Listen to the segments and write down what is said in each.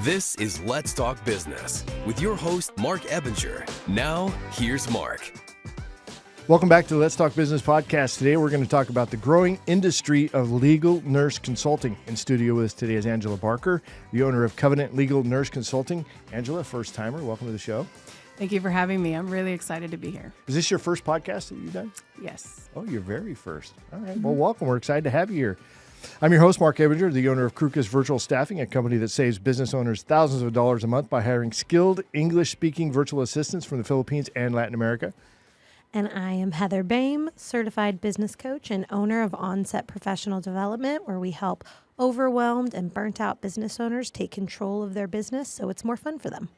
This is Let's Talk Business with your host, Marc Ebinger. Now, here's Marc. Welcome back to the Let's Talk Business podcast. Today, we're going to talk about the growing industry of legal nurse consulting. In studio with us today is Angela Barker, the owner of Covenant Legal Nurse Consulting. Angela, first timer, welcome to the show. Thank you for having me. I'm really excited to be here. Is this your first podcast that you've done? Yes. Oh, your very first. All right. Well, welcome. We're excited to have you here. I'm your host, Marc Ebinger, the owner of Krukus Virtual Staffing, a company that saves business owners thousands of dollars a month by hiring skilled English-speaking virtual assistants from the Philippines and Latin America. And I am Heather Boehme, certified business coach and owner of Onset Professional Development, where we help overwhelmed and burnt out business owners take control of their business so it's more fun for them.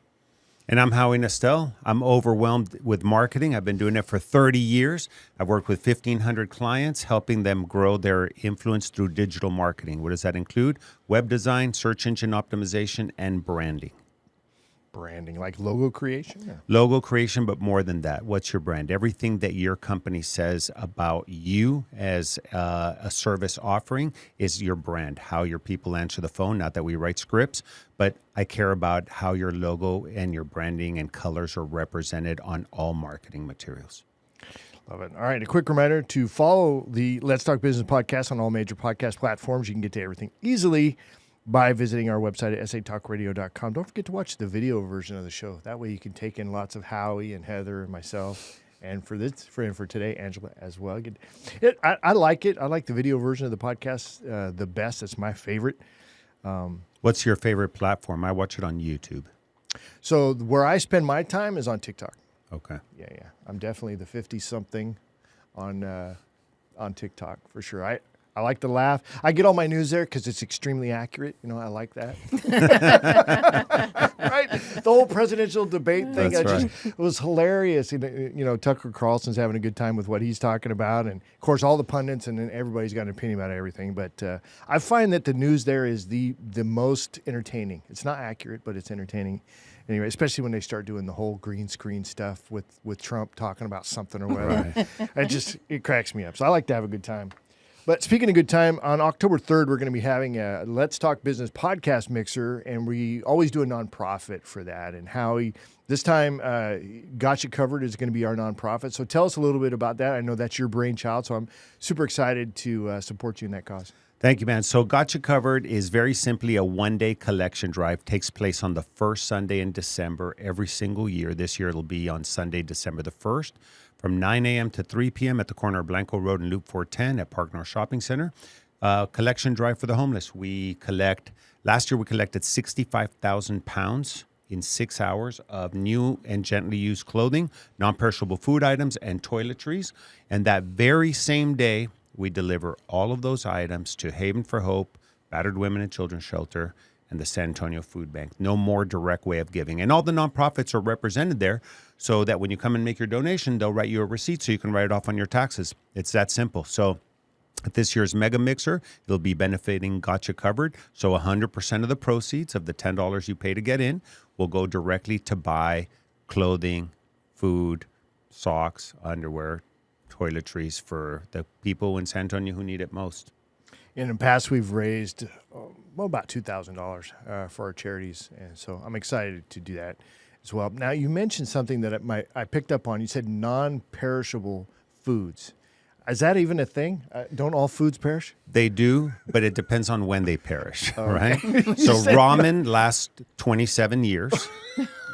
And I'm Howie Nestel. I'm overwhelmed with marketing. I've been doing it for 30 years. I've worked with 1,500 clients, helping them grow their influence through digital marketing. What does that include? Web design, search engine optimization, and branding. Branding, like logo creation? Or? Logo creation, but more than that. What's your brand? Everything that your company says about you as a service offering is your brand. How your people answer the phone, not that we write scripts, but I care about how your logo and your branding and colors are represented on all marketing materials. Love it. All right, a quick reminder to follow the Let's Talk Business podcast on all major podcast platforms. You can get to everything easily by visiting our website at satalkradio.com. Don't forget to watch the video version of the show. That way you can take in lots of Howie and Heather and myself. And for today, Angela as well. I like it. I like the video version of the podcast the best. It's my favorite. What's your favorite platform? I watch it on YouTube. So where I spend my time is on TikTok. Okay. Yeah. I'm definitely the 50-something on TikTok for sure. I like to laugh. I get all my news there because it's extremely accurate. You know, I like that. Right? The whole presidential debate thing, it was hilarious. You know, Tucker Carlson's having a good time with what he's talking about. And, of course, all the pundits and everybody's got an opinion about everything. But I find that the news there is the most entertaining. It's not accurate, but it's entertaining. Anyway, especially when they start doing the whole green screen stuff with Trump talking about something or whatever. Right. It cracks me up. So I like to have a good time. But speaking of good time, on October 3rd, we're going to be having a Let's Talk Business podcast mixer, and we always do a nonprofit for that. And Howie, this time, Got You Covered is going to be our nonprofit. So tell us a little bit about that. I know that's your brainchild, so I'm super excited to support you in that cause. Thank you, man. So Got You Covered is very simply a one-day collection drive. Takes place on the first Sunday in December every single year. This year it'll be on Sunday, December the 1st. From 9 a.m. to 3 p.m. at the corner of Blanco Road and Loop 410 at Park North Shopping Center. Collection drive for the homeless. Last year we collected 65,000 pounds in 6 hours of new and gently used clothing, non-perishable food items, and toiletries. And that very same day, we deliver all of those items to Haven for Hope, Battered Women and Children's Shelter, and the San Antonio Food Bank. No more direct way of giving. And all the nonprofits are represented there so that when you come and make your donation, they'll write you a receipt so you can write it off on your taxes. It's that simple. So at this year's Mega Mixer, it'll be benefiting Got You Covered. So 100% of the proceeds of the $10 you pay to get in will go directly to buy clothing, food, socks, underwear, toiletries for the people in San Antonio who need it most. In the past, we've raised about $2,000 for our charities, and so I'm excited to do that as well. Now, you mentioned something that I picked up on. You said non-perishable foods. Is that even a thing? Don't all foods perish? They do, but it depends on when they perish, right? So ramen lasts 27 years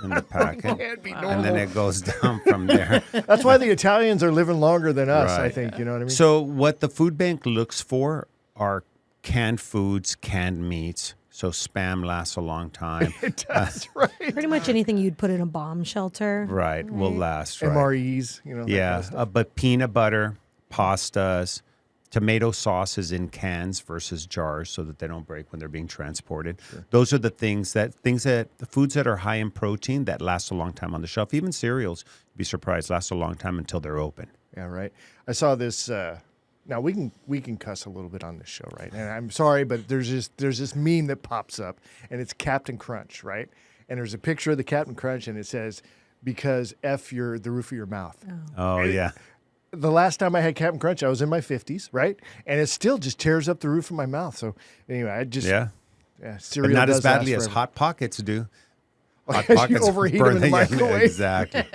in the packet, and then it goes down from there. That's why the Italians are living longer than us, Right. I think. You know what I mean? So what the food bank looks for are canned foods, canned meats. So Spam lasts a long time. It does, right? Pretty much anything you'd put in a bomb shelter. Right, will last. Right. MREs, you know. Yeah, that kind of stuff. but peanut butter, pastas, tomato sauces in cans versus jars so that they don't break when they're being transported. Sure. Those are the the foods that are high in protein that last a long time on the shelf. Even cereals, you'd be surprised, last a long time until they're open. Yeah, right. I saw this. Now we can cuss a little bit on this show, right? And I'm sorry, but there's this meme that pops up, and it's Captain Crunch, right? And there's a picture of the Captain Crunch, and it says, "Because F the roof of your mouth." Oh yeah. The last time I had Captain Crunch, I was in my 50s, right? And it still just tears up the roof of my mouth. So anyway, Yeah, but cereal not as does badly last as forever. Hot Pockets do. Hot You Pockets overheat burn them in the microwave. Exactly.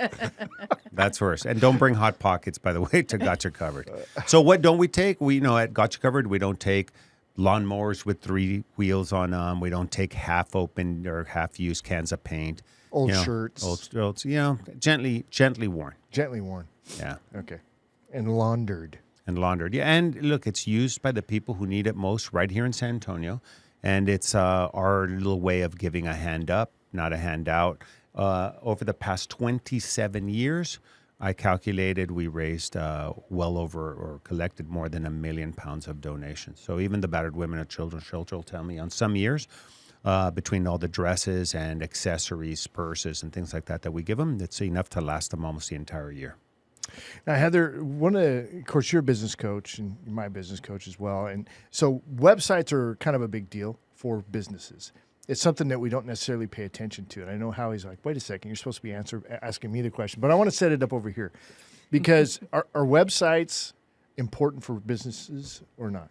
That's worse. And don't bring Hot Pockets, by the way, to Gotcha Covered. So what don't we take? We at Gotcha Covered, we don't take lawnmowers with 3 wheels on them. We don't take half open or half used cans of paint. Old shirts. Old, gently worn. Gently worn. Yeah. Okay. And laundered. And laundered. Yeah. And look, it's used by the people who need it most right here in San Antonio. And it's our little way of giving a hand up, not a handout. Over the past 27 years, I calculated we raised well over or collected more than 1 million pounds of donations. So even the battered women and children's shelter will tell me on some years, between all the dresses and accessories, purses, and things like that we give them, it's enough to last them almost the entire year. Now, Heather, of course, you're a business coach and you're my business coach as well. And so websites are kind of a big deal for businesses. It's something that we don't necessarily pay attention to. And I know Howie's like, wait a second, you're supposed to be asking me the question. But I want to set it up over here because are websites important for businesses or not?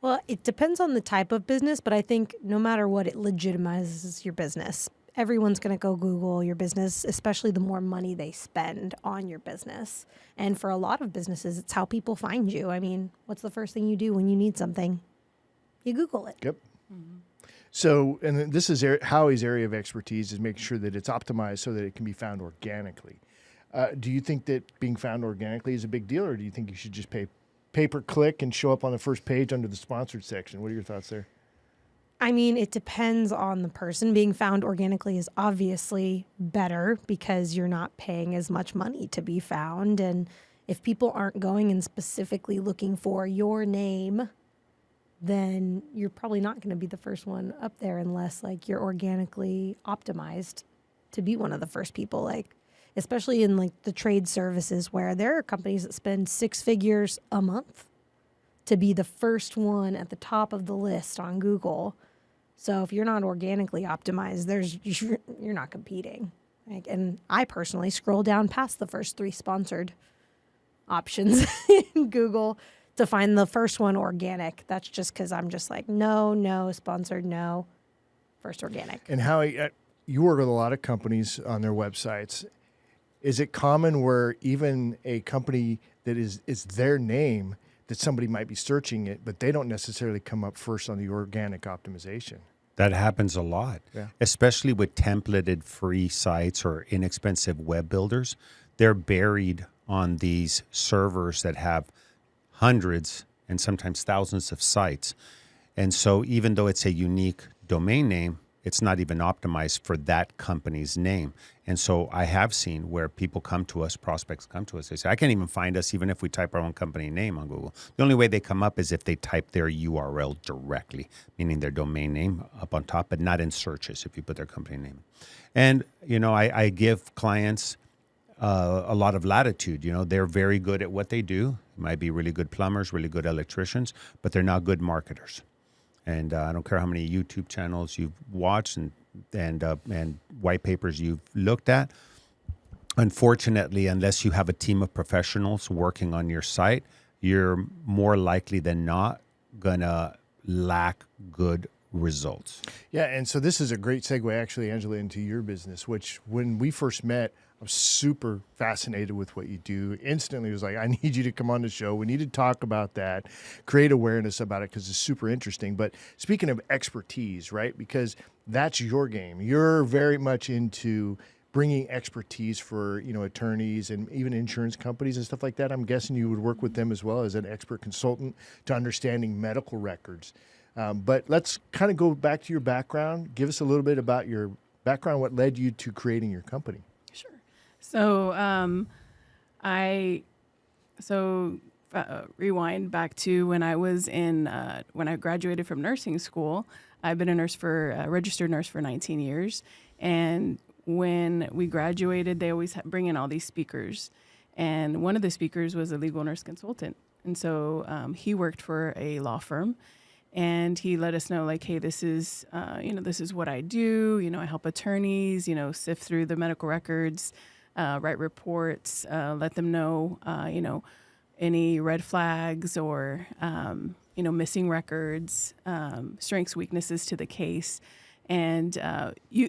Well, it depends on the type of business, but I think no matter what, it legitimizes your business. Everyone's going to go Google your business, especially the more money they spend on your business. And for a lot of businesses, it's how people find you. I mean, what's the first thing you do when you need something? You Google it. Yep. So, and this is Howie's area of expertise is making sure that it's optimized so that it can be found organically. Do you think that being found organically is a big deal, or do you think you should just pay pay-per-click and show up on the first page under the sponsored section? What are your thoughts there? I mean, it depends on the person. Being found organically is obviously better because you're not paying as much money to be found. And if people aren't going and specifically looking for your name, then you're probably not going to be the first one up there unless like you're organically optimized to be one of the first people, like especially in like the trade services where there are companies that spend 6 figures a month to be the first one at the top of the list on Google. So if you're not organically optimized, you're not competing. Like, and I personally scroll down past the first 3 sponsored options in Google to find the first one organic. That's just because I'm just like, no, sponsored, no, first organic. And Howie, you work with a lot of companies on their websites. Is it common where even a company that is their name, that somebody might be searching it, but they don't necessarily come up first on the organic optimization? That happens a lot, Yeah. especially with templated free sites or inexpensive web builders. They're buried on these servers that have hundreds and sometimes thousands of sites. And so even though it's a unique domain name, it's not even optimized for that company's name. And so I have seen where people come to us, prospects come to us, they say, I can't even find us even if we type our own company name on Google. The only way they come up is if they type their URL directly, meaning their domain name up on top, but not in searches if you put their company name. And, I give clients a lot of latitude. They're very good at what they do. Might be really good plumbers, really good electricians, but they're not good marketers. And I don't care how many YouTube channels you've watched and white papers you've looked at. Unfortunately, unless you have a team of professionals working on your site, you're more likely than not going to lack good results. Yeah, and so this is a great segue, actually, Angela, into your business, which when we first met, I was super fascinated with what you do. Instantly was like, I need you to come on the show. We need to talk about that, create awareness about it because it's super interesting. But speaking of expertise, right, because that's your game. You're very much into bringing expertise for, attorneys and even insurance companies and stuff like that. I'm guessing you would work with them as well as an expert consultant to understanding medical records. But let's kind of go back to your background. Give us a little bit about your background, what led you to creating your company. Sure. So rewind back to when I was when I graduated from nursing school. I've been a registered nurse for 19 years. And when we graduated, they always bring in all these speakers. And one of the speakers was a legal nurse consultant. And so he worked for a law firm. And he let us know, like, hey, this is what I do. I help attorneys, sift through the medical records, write reports, let them know, any red flags or missing records, strengths, weaknesses to the case. And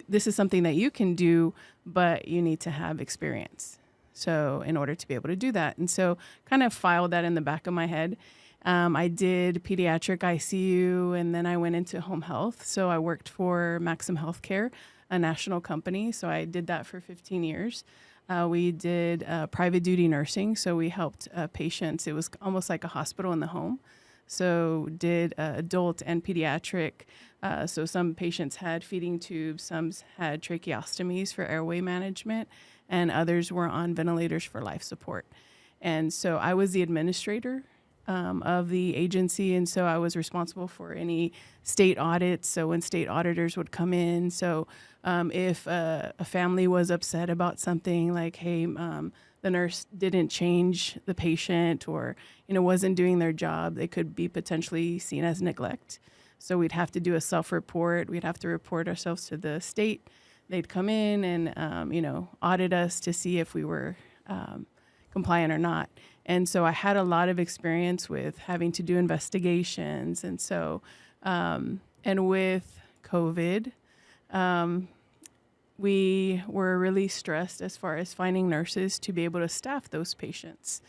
this is something that you can do, but you need to have experience. So in order to be able to do that. And so kind of filed that in the back of my head. I did pediatric ICU, and then I went into home health. So I worked for Maxim Healthcare, a national company. So I did that for 15 years. We did private duty nursing. So we helped patients. It was almost like a hospital in the home. So did adult and pediatric. So some patients had feeding tubes, some had tracheostomies for airway management, and others were on ventilators for life support. And so I was the administrator of the agency, and so I was responsible for any state audits. So when state auditors would come in, so if a family was upset about something like, hey, the nurse didn't change the patient or wasn't doing their job, they could be potentially seen as neglect. So we'd have to do a self-report. We'd have to report ourselves to the state. They'd come in and audit us to see if we were compliant or not. And so I had a lot of experience with having to do investigations. And so, and with COVID, we were really stressed as far as finding nurses to be able to staff those patients.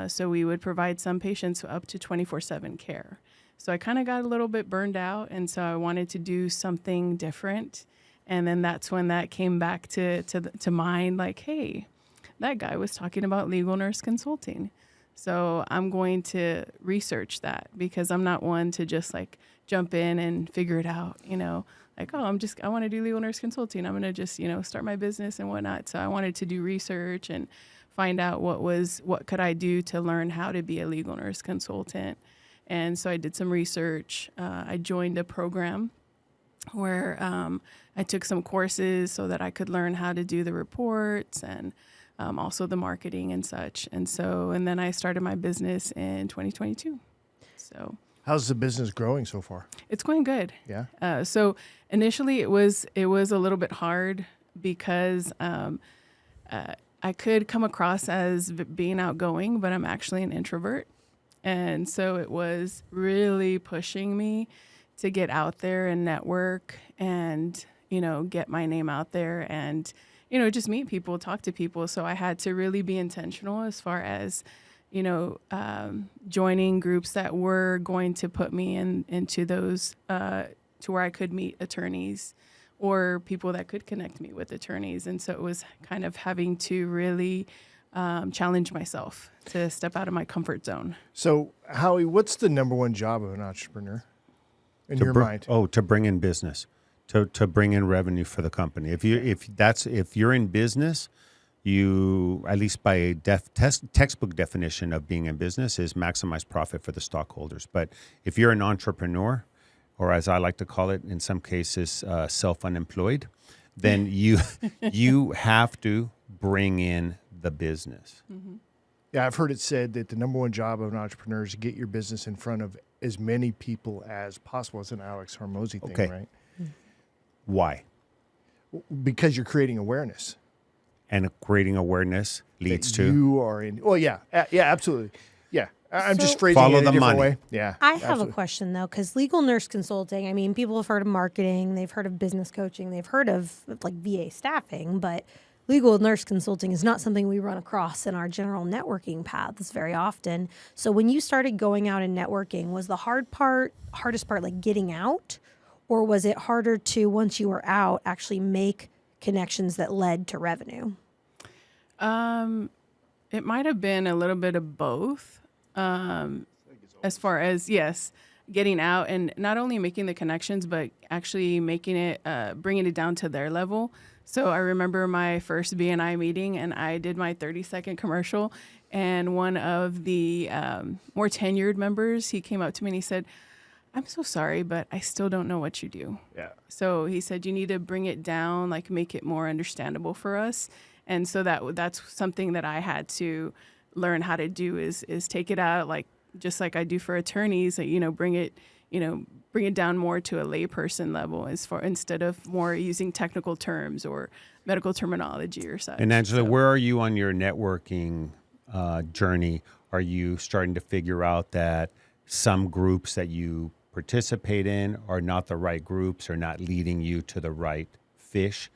So we would provide some patients up to 24/7 care. So I kind of got a little bit burned out, and so I wanted to do something different. And then that's when that came back to mind, like, hey, that guy was talking about legal nurse consulting. So I'm going to research that, because I'm not one to just like jump in and figure it out, like, oh, I want to do legal nurse consulting. I'm going to just, start my business and whatnot. So I wanted to do research and find out what could I do to learn how to be a legal nurse consultant. And so I did some research. I joined a program where I took some courses so that I could learn how to do the reports and also the marketing and such. And then I started my business in 2022. So how's the business growing so far? it's going good. Yeah. So initially it was a little bit hard because I could come across as being outgoing, but I'm actually an introvert. And so it was really pushing me to get out there and network and, get my name out there and, just meet people, talk to people. So I had to really be intentional as far as, joining groups that were going to put me into those, to where I could meet attorneys or people that could connect me with attorneys. And so it was kind of having to really challenge myself to step out of my comfort zone. So, Howie, what's the number one job of an entrepreneur in your mind? Oh, to bring in business, to bring in revenue for the company. If you're in business, you, at least by a textbook definition of being in business, is maximize profit for the stockholders. But if you're an entrepreneur, or as I like to call it in some cases, self-unemployed, then you have to bring in the business. Mm-hmm. Yeah, I've heard it said that the number one job of an entrepreneur is to get your business in front of as many people as possible. It's an Alex Hormozy thing, Okay. right? Why? Because you're creating awareness. And creating awareness leads That to you are in. Well, yeah, absolutely. Yeah, I'm just So- phrasing Follow it a the different money. way. Yeah, I have absolutely. a question though, because legal nurse consulting, people have heard of marketing, they've heard of business coaching, they've heard of like VA staffing, but legal nurse consulting is not something we run across in our general networking paths very often. So when you started going out and networking, was the hardest part like getting out, or was it harder to, once you were out, actually make connections that led to revenue? It might have been a little bit of both. As far as, yes, getting out and not only making the connections, but actually making it, bringing it down to their level. So I remember my first BNI meeting, and I did my 30-second commercial, and one of the more tenured members, he came up to me and he said, "I'm so sorry, but I still don't know what you do." Yeah. So he said, "You need to bring it down, like make it more understandable for us." And so that's something that I had to learn how to do is take it out, like just like I do for attorneys, bring it down more to a layperson level instead of more using technical terms or medical terminology or such. And Angela, So- where are you on your networking journey? Are you starting to figure out that some groups that you participate in are not the right groups or not leading you to the right fish,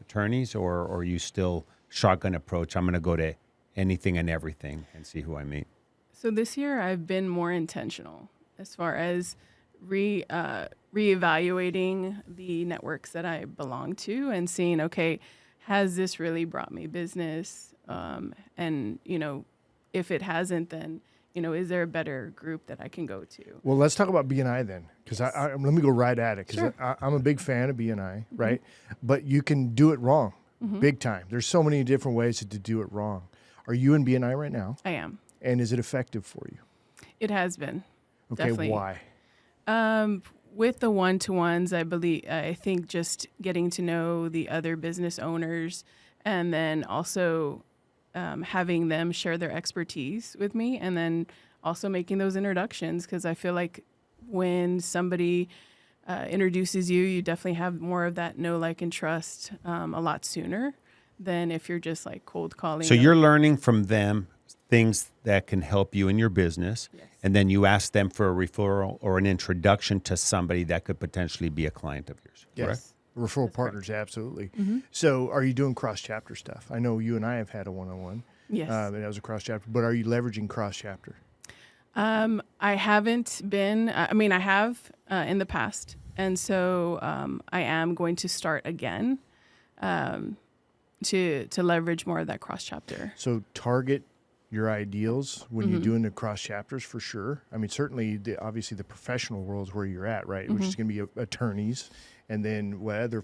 attorneys, or are you still shotgun approach? I'm going to go to anything and everything and see who I meet. So this year I've been more intentional as far as reevaluating the networks that I belong to and seeing, okay, has this really brought me business? And, if it hasn't, then, is there a better group that I can go to? Well, let's talk about BNI then, because Yes. let me go right at it, because Sure. I'm a big fan of BNI, right? But you can do it wrong, big time. There's so many different ways to do it wrong. Are you in BNI right now? I am. And is it effective for you? It has been. Okay, Definitely. why? With the one-to-ones, I think just getting to know the other business owners and then also having them share their expertise with me and then also making those introductions, because I feel like when somebody introduces you, you definitely have more of that know, like, and trust a lot sooner than if you're just like cold calling. So you're learning from them things that can help you in your business, Yes. and then you ask them for a referral or an introduction to somebody that could potentially be a client of yours. Yes. Correct? Referral partners, absolutely. So are you doing cross-chapter stuff? I know you and I have had a one-on-one. Yes. And that was a cross-chapter. But are you leveraging cross-chapter? I haven't been. I have in the past, and so I am going to start again to leverage more of that cross chapter. So target your ideals when you're doing the cross chapters for sure. I mean, certainly, obviously, the professional world is where you're at, right? Which is going to be attorneys, and then what other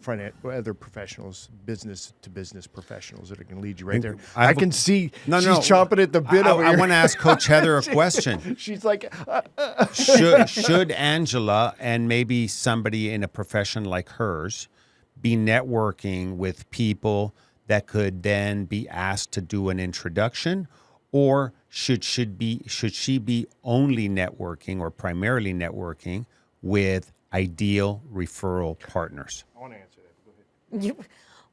professionals, business to business professionals that are going to lead you right there. I can see she's chomping at the bit over I here. want to ask Coach Heather a question. She's like, Should Angela and maybe somebody in a profession like hers be networking with people that could then be asked to do an introduction, or should she be only networking or primarily networking with ideal referral partners? I want to answer that. Go ahead.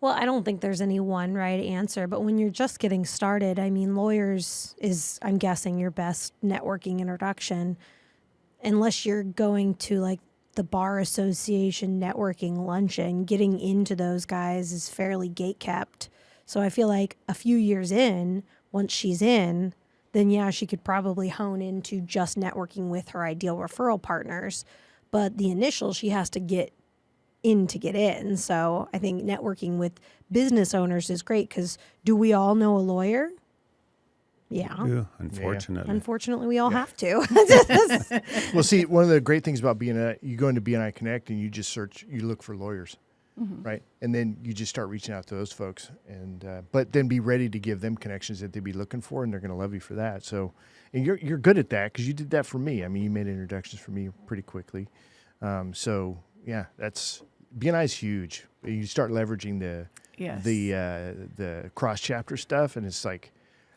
Well, I don't think there's any one right answer, but when you're just getting started, I mean, lawyers is, I'm guessing, your best networking introduction, unless you're going to like the Bar Association networking luncheon. Getting into those guys is fairly gate-kept. So I feel like a few years in, once she's in, then yeah, she could probably hone into just networking with her ideal referral partners. But the initial, she has to get in to get in. So I think networking with business owners is great, because do we all know a lawyer? Yeah. Unfortunately. Unfortunately, we all have to. Well, see, one of the great things about you go into BNI Connect and you just you look for lawyers, right? And then you just start reaching out to those folks, and but then be ready to give them connections that they'd be looking for, and they're going to love you for that. So, and you're good at that, because you did that for me. I mean, you made introductions for me pretty quickly. So yeah, BNI is huge. You start leveraging the cross chapter stuff, and it's like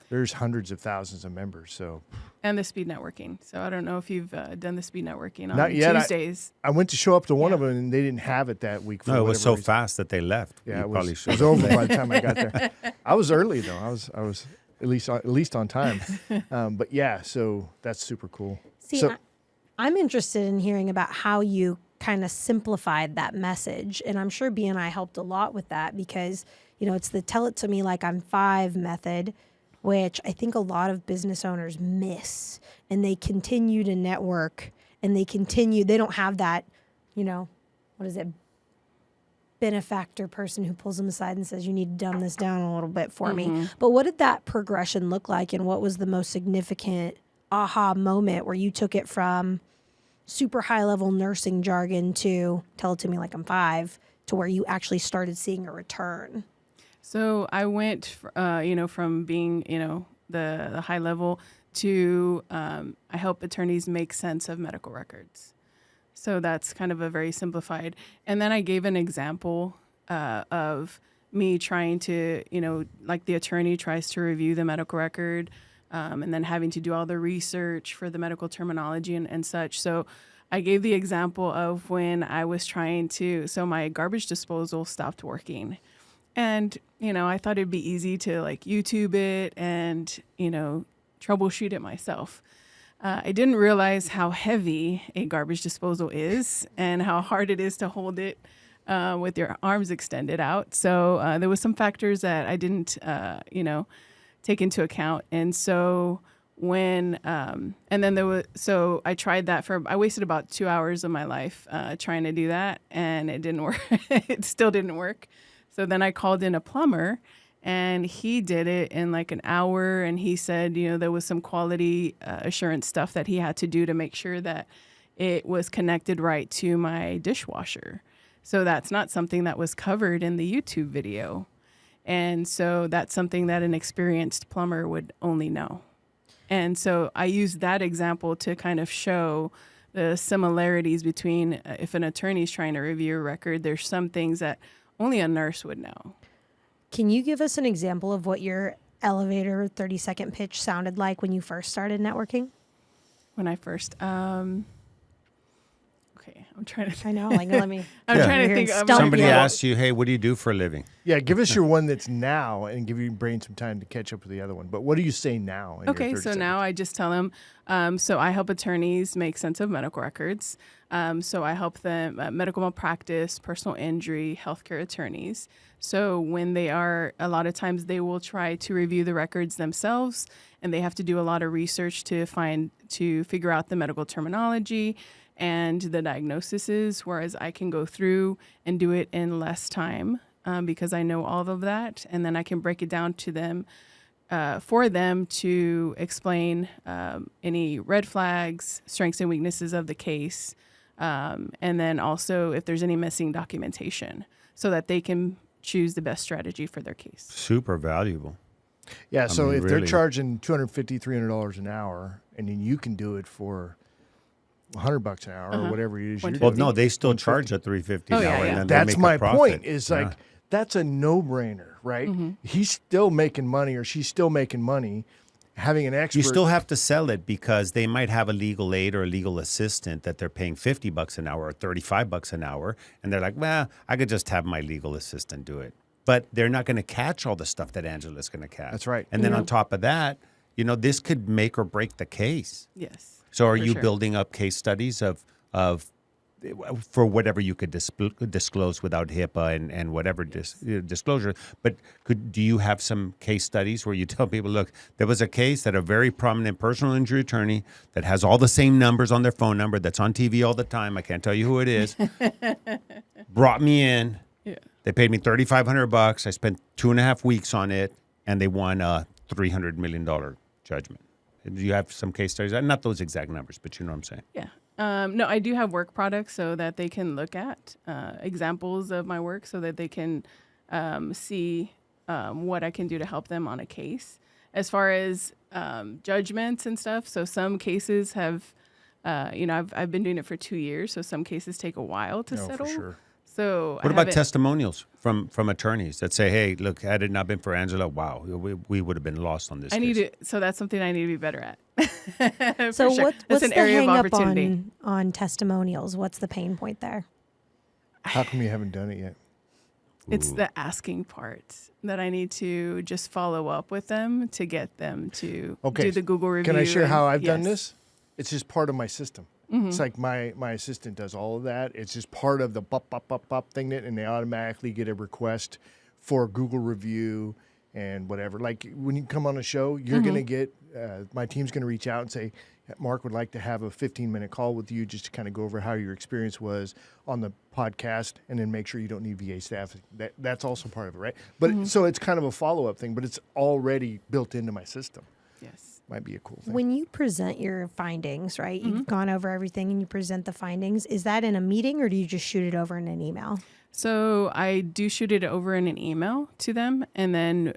there's hundreds of thousands of members. So. And the speed networking. So I don't know if you've done the speed networking on Not yet. Tuesdays. I went to show up to one of them, and they didn't have it that week. For No, it was so whatever reason. fast that they left. Yeah, You it probably was should. over by the time I got there. I was early though. I was at least on time. But yeah, so that's super cool. See, So I'm interested in hearing about how you kind of simplified that message. And I'm sure BNI helped a lot with that, because, it's the tell it to me like I'm 5 method, which I think a lot of business owners miss, and they continue to network, and they don't have that, what is it, benefactor person who pulls them aside and says, you need to dumb this down a little bit for me. But what did that progression look like, and what was the most significant aha moment where you took it from super high level nursing jargon to tell it to me like I'm 5 to where you actually started seeing a return? So I went, from being, the high level to I help attorneys make sense of medical records. So that's kind of a very simplified. And then I gave an example of me trying to, like the attorney tries to review the medical record and then having to do all the research for the medical terminology and such. So I gave the example of when I was so my garbage disposal stopped working. And, I thought it'd be easy to like YouTube it and, troubleshoot it myself. I didn't realize how heavy a garbage disposal is and how hard it is to hold it with your arms extended out. So there was some factors that I didn't, take into account. And so I tried that I wasted about 2 hours of my life trying to do that, and it didn't work. It still didn't work. So then I called in a plumber, and he did it in like an hour. And he said, there was some quality assurance stuff that he had to do to make sure that it was connected right to my dishwasher. So that's not something that was covered in the YouTube video. And so that's something that an experienced plumber would only know. And so I used that example to kind of show the similarities between if an attorney is trying to review a record, there's some things that only a nurse would know. Can you give us an example of what your elevator 30-second pitch sounded like when you first started networking? When I first, okay, I'm trying to. I know, like let me. I'm trying to think. Somebody asked you, "Hey, what do you do for a living?" Yeah, give us your one that's now, and give your brain some time to catch up with the other one. But what do you say now? In Okay, your 30 so seconds? now I just tell them. So I help attorneys make sense of medical records. So I help them medical malpractice, personal injury, healthcare attorneys. So when they are, a lot of times they will try to review the records themselves, and they have to do a lot of research to figure out the medical terminology and the diagnoses, whereas I can go through and do it in less time because I know all of that, and then I can break it down to them for them to explain any red flags, strengths and weaknesses of the case, and then also if there's any missing documentation so that they can choose the best strategy for their case. Super valuable. Yeah, so mean, if they're really. charging $250, $300 an hour, and then you can do it for $100 an hour or whatever it is you're Well, doing. no, they still charge at $350 Oh, an yeah, hour, yeah. and then they That's make my a profit. point. Is Yeah. like that's a no-brainer, right? He's still making money, or she's still making money. Having an expert, You still have to sell it because they might have a legal aid or a legal assistant that they're paying $50 an hour or $35 an hour, and they're like, "Well, I could just have my legal assistant do it." But they're not going to catch all the stuff that Angela's going to catch. That's right. And then on top of that, this could make or break the case. Yes. So are for you sure. building up case studies of for whatever you could disclose without HIPAA and whatever disclosure? But do you have some case studies where you tell people, look, there was a case that a very prominent personal injury attorney that has all the same numbers on their phone number, that's on TV all the time, I can't tell you who it is, brought me in. Yeah. They paid me $3,500. I spent 2.5 weeks on it, and they won a $300 million judgment. Do you have some case studies? Not those exact numbers, but you know what I'm saying. Yeah. No, I do have work products so that they can look at examples of my work so that they can see what I can do to help them on a case. As far as judgments and stuff, so some cases have, I've been doing it for 2 years, so some cases take a while to settle. for sure. So What about testimonials from attorneys that say, "Hey, look, had it not been for Angela, wow, we would have been lost on this case." So that's something I need to be better at. So For sure. what's That's an the area of hang up opportunity. on testimonials? What's the pain point there? How come you haven't done it yet? It's the asking part that I need to just follow up with them to get them to do the Google review. Can I share how I've done yes. this? It's just part of my system. It's like my assistant does all of that. It's just part of the bop thing, and they automatically get a request for Google review and whatever. Like when you come on a show, you're going to get, my team's going to reach out and say, Mark would like to have a 15-minute call with you just to kind of go over how your experience was on the podcast, and then make sure you don't need VA staff. That's also part of it, right? But so it's kind of a follow-up thing, but it's already built into my system. Yes. Might be a cool thing. When you present your findings, right? You've gone over everything and you present the findings. Is that in a meeting or do you just shoot it over in an email? So I do shoot it over in an email to them, and then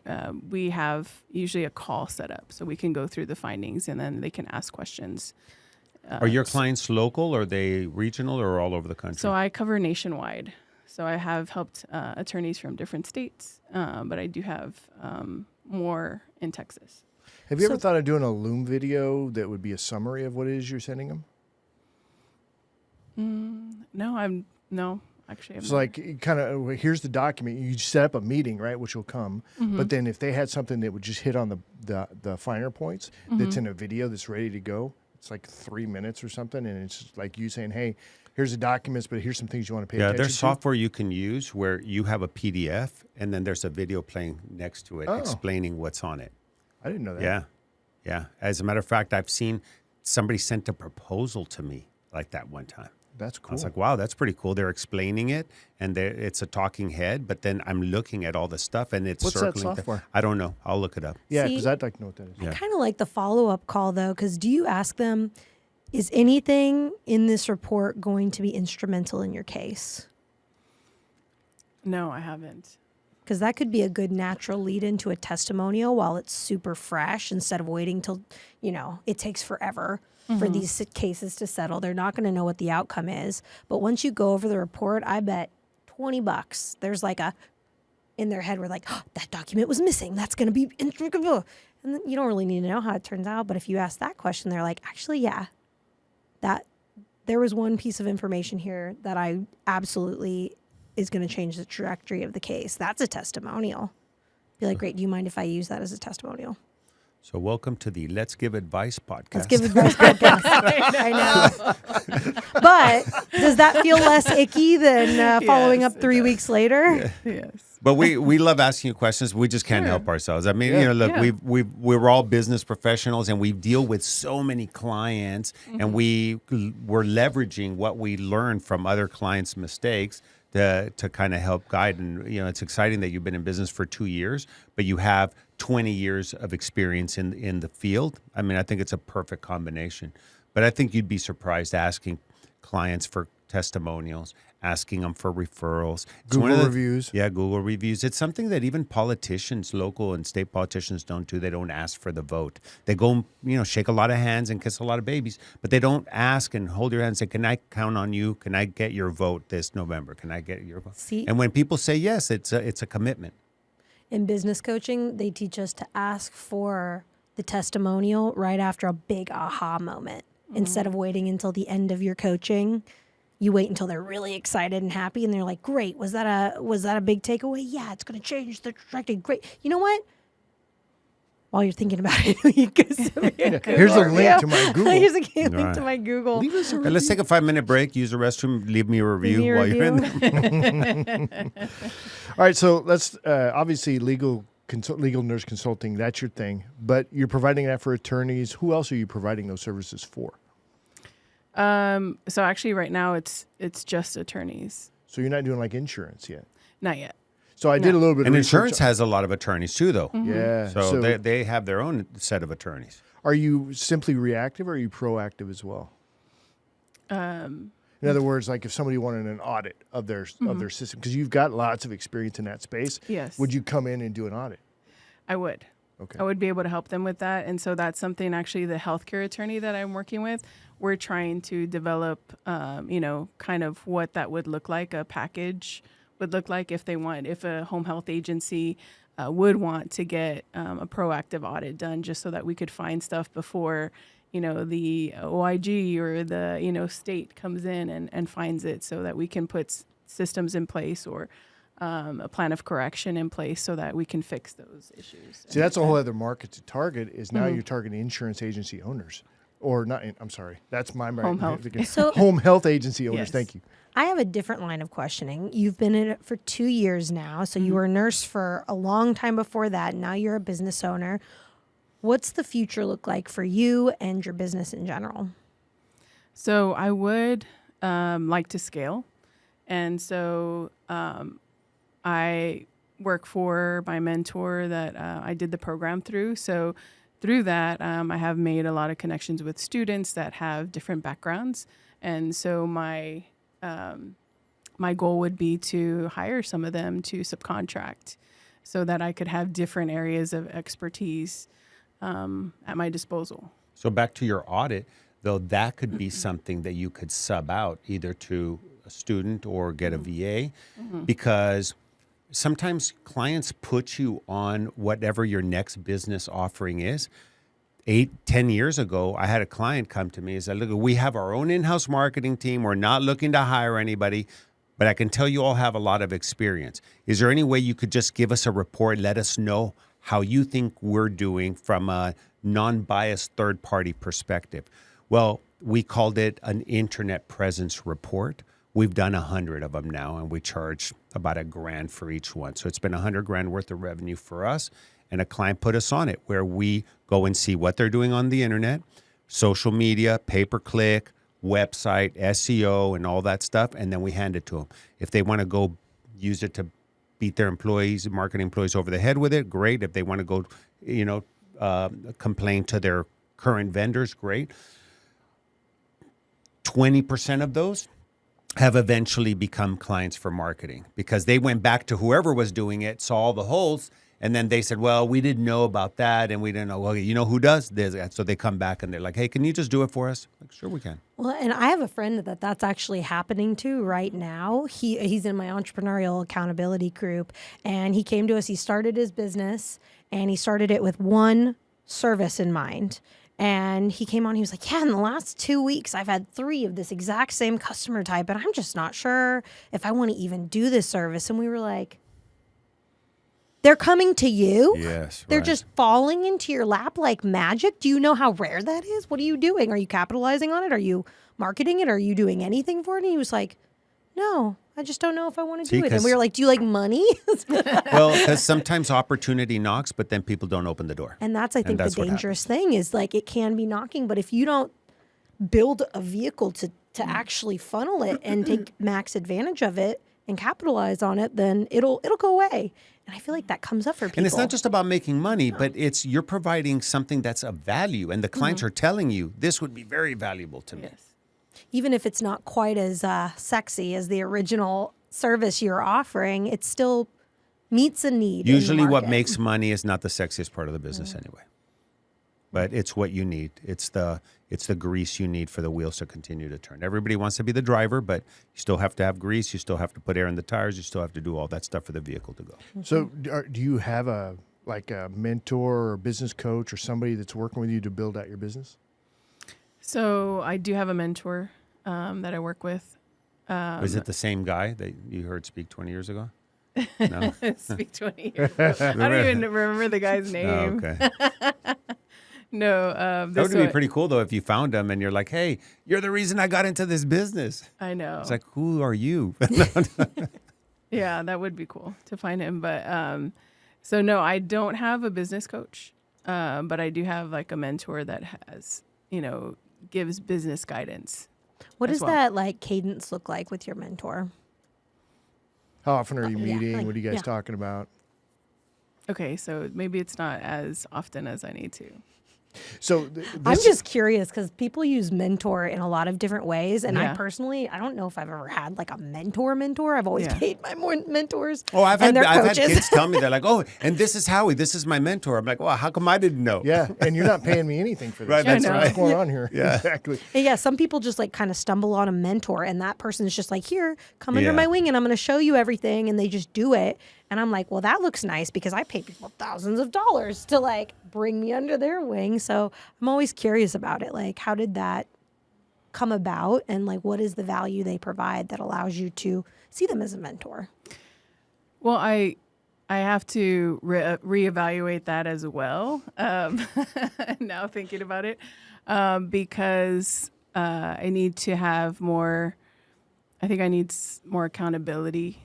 we have usually a call set up so we can go through the findings, and then they can ask questions. Are your clients local? Are they regional or all over the country? So I cover nationwide. So I have helped attorneys from different states, but I do have more in Texas. Have you ever thought of doing a Loom video that would be a summary of what it is you're sending them? No, actually. It's like kind of, here's the document. You set up a meeting, right, which will come. But then if they had something that would just hit on the finer points that's in a video that's ready to go, It's like 3 minutes or something, and it's just like you saying, "Hey, here's the documents, but here's some things you want to pay attention to." Yeah, there's software you can use where you have a PDF and then there's a video playing next to it explaining what's on it. I didn't know that. Yeah. Yeah. As a matter of fact, I've seen somebody sent a proposal to me like that one time. That's cool. I was like, wow, that's pretty cool. They're explaining it, and it's a talking head, but then I'm looking at all the stuff, and it's What's that circling. software? I don't know. I'll look it up. Yeah, See, because I'd like to know what that is. I kind of like the follow-up call, though, because do you ask them, is anything in this report going to be instrumental in your case? No, I haven't. Because that could be a good natural lead into a testimonial while it's super fresh, instead of waiting till, it takes forever for these cases to settle. They're not going to know what the outcome is. But once you go over the report, I bet $20, there's like in their head, we're like, oh, that document was missing. That's going to be intricate. And then you don't really need to know how it turns out. But if you ask that question, they're like, actually, yeah, that there was one piece of information here that I absolutely is going to change the trajectory of the case. That's a testimonial. Be like, great, do you mind if I use that as a testimonial? So welcome to the Let's Give Advice podcast. Let's give advice podcast. I know. But does that feel less icky than following Yes, up 3 weeks later? Yes. But we love asking you questions. We just can't help ourselves. I mean, look, Yeah. we're all business professionals, and we deal with so many clients, and we're leveraging what we learn from other clients' mistakes to kind of help guide. And it's exciting that you've been in business for 2 years, but you have 20 years of experience in the field. I mean, I think it's a perfect combination. But I think you'd be surprised asking clients for testimonials, asking them for referrals. It's Google reviews. Yeah, Google reviews. It's something that even politicians, local and state politicians, don't do. They don't ask for the vote. They go, shake a lot of hands and kiss a lot of babies, but they don't ask and hold your hand and say, can I count on you? Can I get your vote this November? Can I get your vote? See? And when people say yes, it's a commitment. In business coaching, they teach us to ask for the testimonial right after a big aha moment. Instead of waiting until the end of your coaching, you wait until they're really excited and happy, and they're like, great, was that a big takeaway? Yeah, it's going to change the trajectory. Great. You know what? While you're thinking about it, you can Here's a link to my Google. Here's a link to my Google. Leave us a Okay, let's take a 5-minute break, use the restroom, leave me a review me a while you're in review. there. All right, so let's obviously legal nurse consulting, that's your thing, but you're providing that for attorneys. Who else are you providing those services for? So actually right now it's just attorneys. So you're not doing like insurance yet. Not yet. So I did a little bit And of research. insurance has a lot of attorneys too, though. Yeah. So they have their own set of attorneys. Are you simply reactive or are you proactive as well? In other words, like if somebody wanted an audit of their system, because you've got lots of experience in that space. Yes. Would you come in and do an audit? I would. Okay. I would be able to help them with that. And so that's something actually the healthcare attorney that I'm working with, we're trying to develop, kind of what that would look like, a package would look like if a home health agency would want to get a proactive audit done, just so that we could find stuff before, the OIG or the, state comes in and finds it, so that we can put systems in place or a plan of correction in place so that we can fix those issues. See, that's a whole other market to target. Is now you're targeting insurance agency owners, or not? I'm sorry, that's my Home health. So- home health agency owners. Yes. Thank you. I have a different line of questioning. You've been in it for 2 years now, so you were a nurse for a long time before that. Now you're a business owner. What's the future look like for you and your business in general? So I would like to scale. And so I work for my mentor that I did the program through. So through that, I have made a lot of connections with students that have different backgrounds. And so my goal would be to hire some of them to subcontract so that I could have different areas of expertise at my disposal. So back to your audit, though, that could be something that you could sub out either to a student or get a VA, because sometimes clients put you on whatever your next business offering is. 8-10 years ago, I had a client come to me and said, look, we have our own in-house marketing team. We're not looking to hire anybody, but I can tell you all have a lot of experience. Is there any way you could just give us a report, let us know how you think we're doing from a non-biased third-party perspective? Well, we called it an internet presence report. We've done 100 of them now, and we charge about $1,000 for each one. So it's been $100,000 worth of revenue for us, and a client put us on it, where we go and see what they're doing on the internet, social media, pay-per-click, website, SEO, and all that stuff, and then we hand it to them. If they want to go use it to beat their employees, marketing employees over the head with it, great. If they want to go, complain to their current vendors, great. 20% of those have eventually become clients for marketing because they went back to whoever was doing it, saw all the holes, and then they said, well, we didn't know about that, and we didn't know, well, you know who does this? So they come back and they're like, hey, can you just do it for us? Like, sure we can. Well, and I have a friend that's actually happening to right now. He's in my entrepreneurial accountability group, and he came to us. He started his business, and he started it with one service in mind. And he came on, he was like, yeah, in the last 2 weeks, I've had 3 of this exact same customer type, and I'm just not sure if I want to even do this service. And we were like, they're coming to you. Yes. They're right. just falling into your lap like magic. Do you know how rare that is? What are you doing? Are you capitalizing on it? Are you marketing it? Are you doing anything for it? And he was like, no, I just don't know if I want to do it. And we were like, do you like money? Well, because sometimes opportunity knocks, but then people don't open the door. And that's, I think, the dangerous thing is like it can be knocking, but if you don't build a vehicle to actually funnel it and take max advantage of it and capitalize on it, then it'll go away. And I feel like that comes up for people. And it's not just about making money, but it's you're providing something that's of value, and the clients are telling you this would be very valuable to me. Yes. Even if it's not quite as sexy as the original service you're offering, it still meets a need. Usually what makes money is not the sexiest part of the business anyway. But it's what you need. It's the grease you need for the wheels to continue to turn. Everybody wants to be the driver, but you still have to have grease. You still have to put air in the tires. You still have to do all that stuff for the vehicle to go. So do you have a mentor or business coach or somebody that's working with you to build out your business? So I do have a mentor that I work with. Is it the same guy that you heard speak 20 years ago? No. Speak 20 years. I don't even remember the guy's name. Oh, okay. No. That would be pretty cool, though, if you found him and you're like, hey, you're the reason I got into this business. I know. It's like, who are you? Yeah, that would be cool to find him. But so, no, I don't have a business coach, but I do have like a mentor that has, gives business guidance. What does that like cadence look like with your mentor? How often are you meeting? like- What are you guys yeah. talking about? Okay, so maybe it's not as often as I need to. So I'm just curious because people use mentor in a lot of different ways. And Yeah. I personally, I don't know if I've ever had like a mentor. I've always Yeah. paid my mentors. Oh, I've and had their coaches. kids tell me, they're like, oh, and this is Howie. This is my mentor. I'm like, well, how come I didn't know? yeah, and you're not paying me anything for this. Right, that's What's right. going on here? Yeah. Exactly. And yeah, some people just like kind of stumble on a mentor and that person is just like, here, come under Yeah. my wing and I'm going to show you everything. And they just do it. And I'm like, well, that looks nice because I pay people thousands of dollars to like bring me under their wing. So I'm always curious about it. Like, how did that come about? And like, what is the value they provide that allows you to see them as a mentor? Well, I have to reevaluate that as well. Now thinking about it, because I need to have more. I think I need more accountability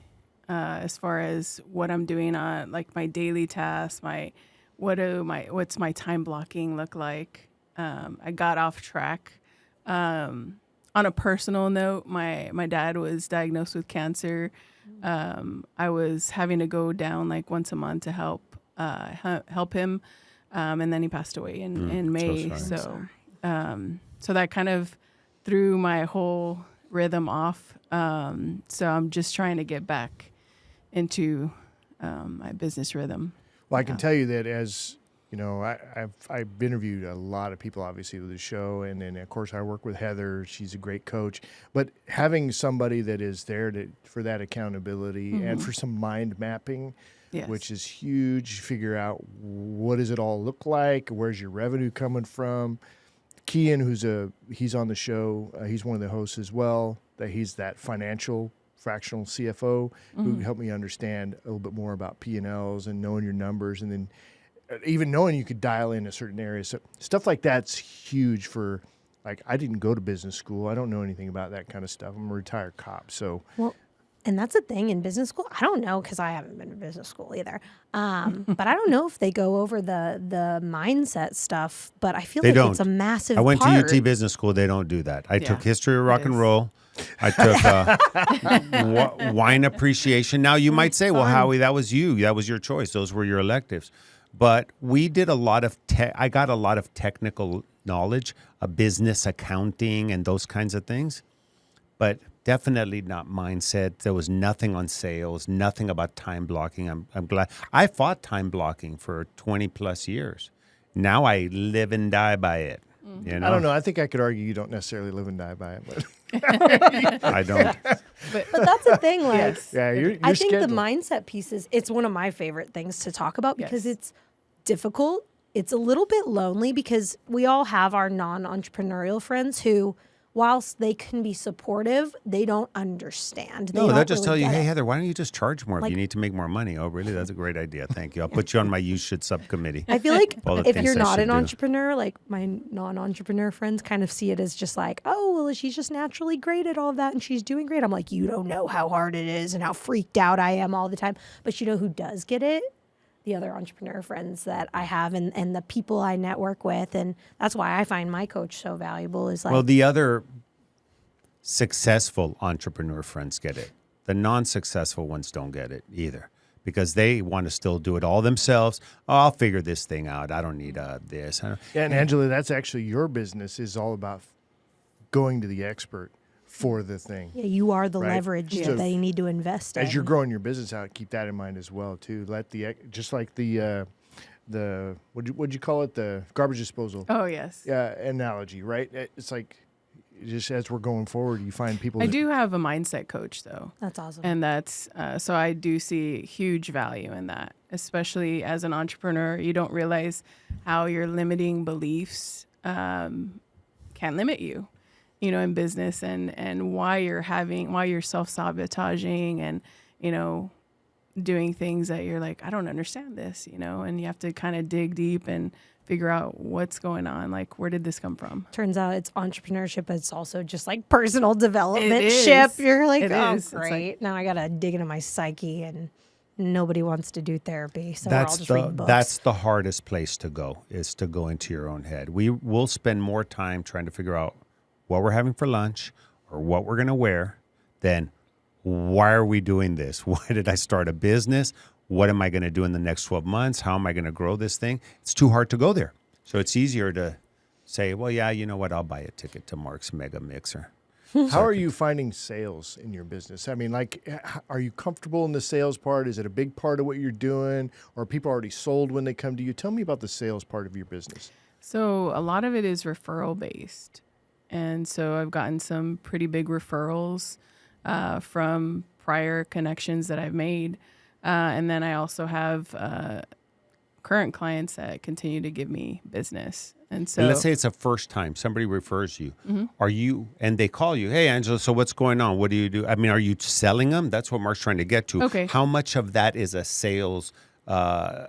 as far as what I'm doing on like my daily tasks. What's my time blocking look like? I got off track. On a personal note, my dad was diagnosed with cancer. I was having to go down like once a month to help him, and then he passed away in May. So that kind of threw my whole rhythm off. So I'm just trying to get back into my business rhythm. Well, I can tell you that as I've interviewed a lot of people, obviously, with the show, and then of course I work with Heather. She's a great coach, but having somebody that is there for that accountability and for some mind mapping, Yes. which is huge. Figure out what does it all look like? Where's your revenue coming from? Kian, he's on the show. He's one of the hosts as well. He's that fractional CFO who helped me understand a little bit more about P&Ls and knowing your numbers, and then even knowing you could dial in a certain area. So stuff like that's huge for Like, I didn't go to business school. I don't know anything about that kind of stuff. I'm a retired cop. So, Well, and that's the thing in business school. I don't know because I haven't been to business school either. But I don't know if they go over the mindset stuff. But I feel They like don't. it's a massive I went part. to UT Business School. They don't do that. I Yeah, took history of rock it and is. roll. I took wine appreciation. Now, you might say, well, Howie, that was you. That was your choice. Those were your electives. But we did a lot of I got a lot of technical knowledge, business accounting and those kinds of things. But definitely not mindset. There was nothing on sales, nothing about time blocking. I'm glad. I fought time blocking for 20 plus years. Now I live and die by it. You know? I don't know. I think I could argue you don't necessarily live and die by it. But I don't. But that's the thing. Like, Yes. yeah, you're I think scheduled. the mindset piece it's one of my favorite things to talk about because Yes. it's difficult. It's a little bit lonely because we all have our non-entrepreneurial friends who, whilst they can be supportive, they don't understand. No, don't they'll just really tell you, get hey, it. Heather, why don't you just charge more if Like- you need to make more money? Oh, really? That's a great idea. Thank you. I'll put you on my you should subcommittee. I feel like All the if things you're I not should an do. entrepreneur, like my non-entrepreneur friends kind of see it as just like, oh, well, she's just naturally great at all of that and she's doing great. I'm like, you don't know how hard it is and how freaked out I am all the time. But you know who does get it? The other entrepreneur friends that I have and the people I network with. And that's why I find my coach so valuable is like, Well, the other successful entrepreneur friends get it. The non-successful ones don't get it either because they want to still do it all themselves. Oh, I'll figure this thing out. I don't need this. Yeah, and Angela, that's actually your business is all about going to the expert for the thing. yeah, you are the Right. leverage Yes. that they need to invest in. As you're growing your business out, keep that in mind as well too. Let just like the what'd you call it, the garbage disposal Oh, yes. analogy, right? It's like just as we're going forward, you find people. I that- do have a mindset coach, though. That's awesome. And that's so I do see huge value in that, especially as an entrepreneur. You don't realize how your limiting beliefs can limit you, you know, in business and why you're self-sabotaging and, you know, doing things that you're like, I don't understand this, you know, and you have to kind of dig deep and figure out what's going on. Like, where did this come from? Turns out it's entrepreneurship, but it's also just like personal development is. ship. You're like, It oh, is. It's like- great. Now I got to dig into my psyche and nobody wants to do therapy. So we're all just reading books. That's the hardest place to go is to go into your own head. We will spend more time trying to figure out what we're having for lunch or what we're going to wear than why are we doing this? Why did I start a business? What am I going to do in the next 12 months? How am I going to grow this thing? It's too hard to go there. So it's easier to say, well, yeah, you know what? I'll buy a ticket to Mark's Mega Mixer. How are you finding sales in your business? I mean, like, are you comfortable in the sales part? Is it a big part of what you're doing? Or are people already sold when they come to you? Tell me about the sales part of your business. So a lot of it is referral based. And so I've gotten some pretty big referrals from prior connections that I've made. And then I also have current clients that continue to give me business. And so And let's say it's a first time somebody refers you. Are you, and they call you, hey, Angela, so what's going on? What do you do? I mean, are you selling them? That's what Mark's trying to get to. Okay. How much of that is a sales, I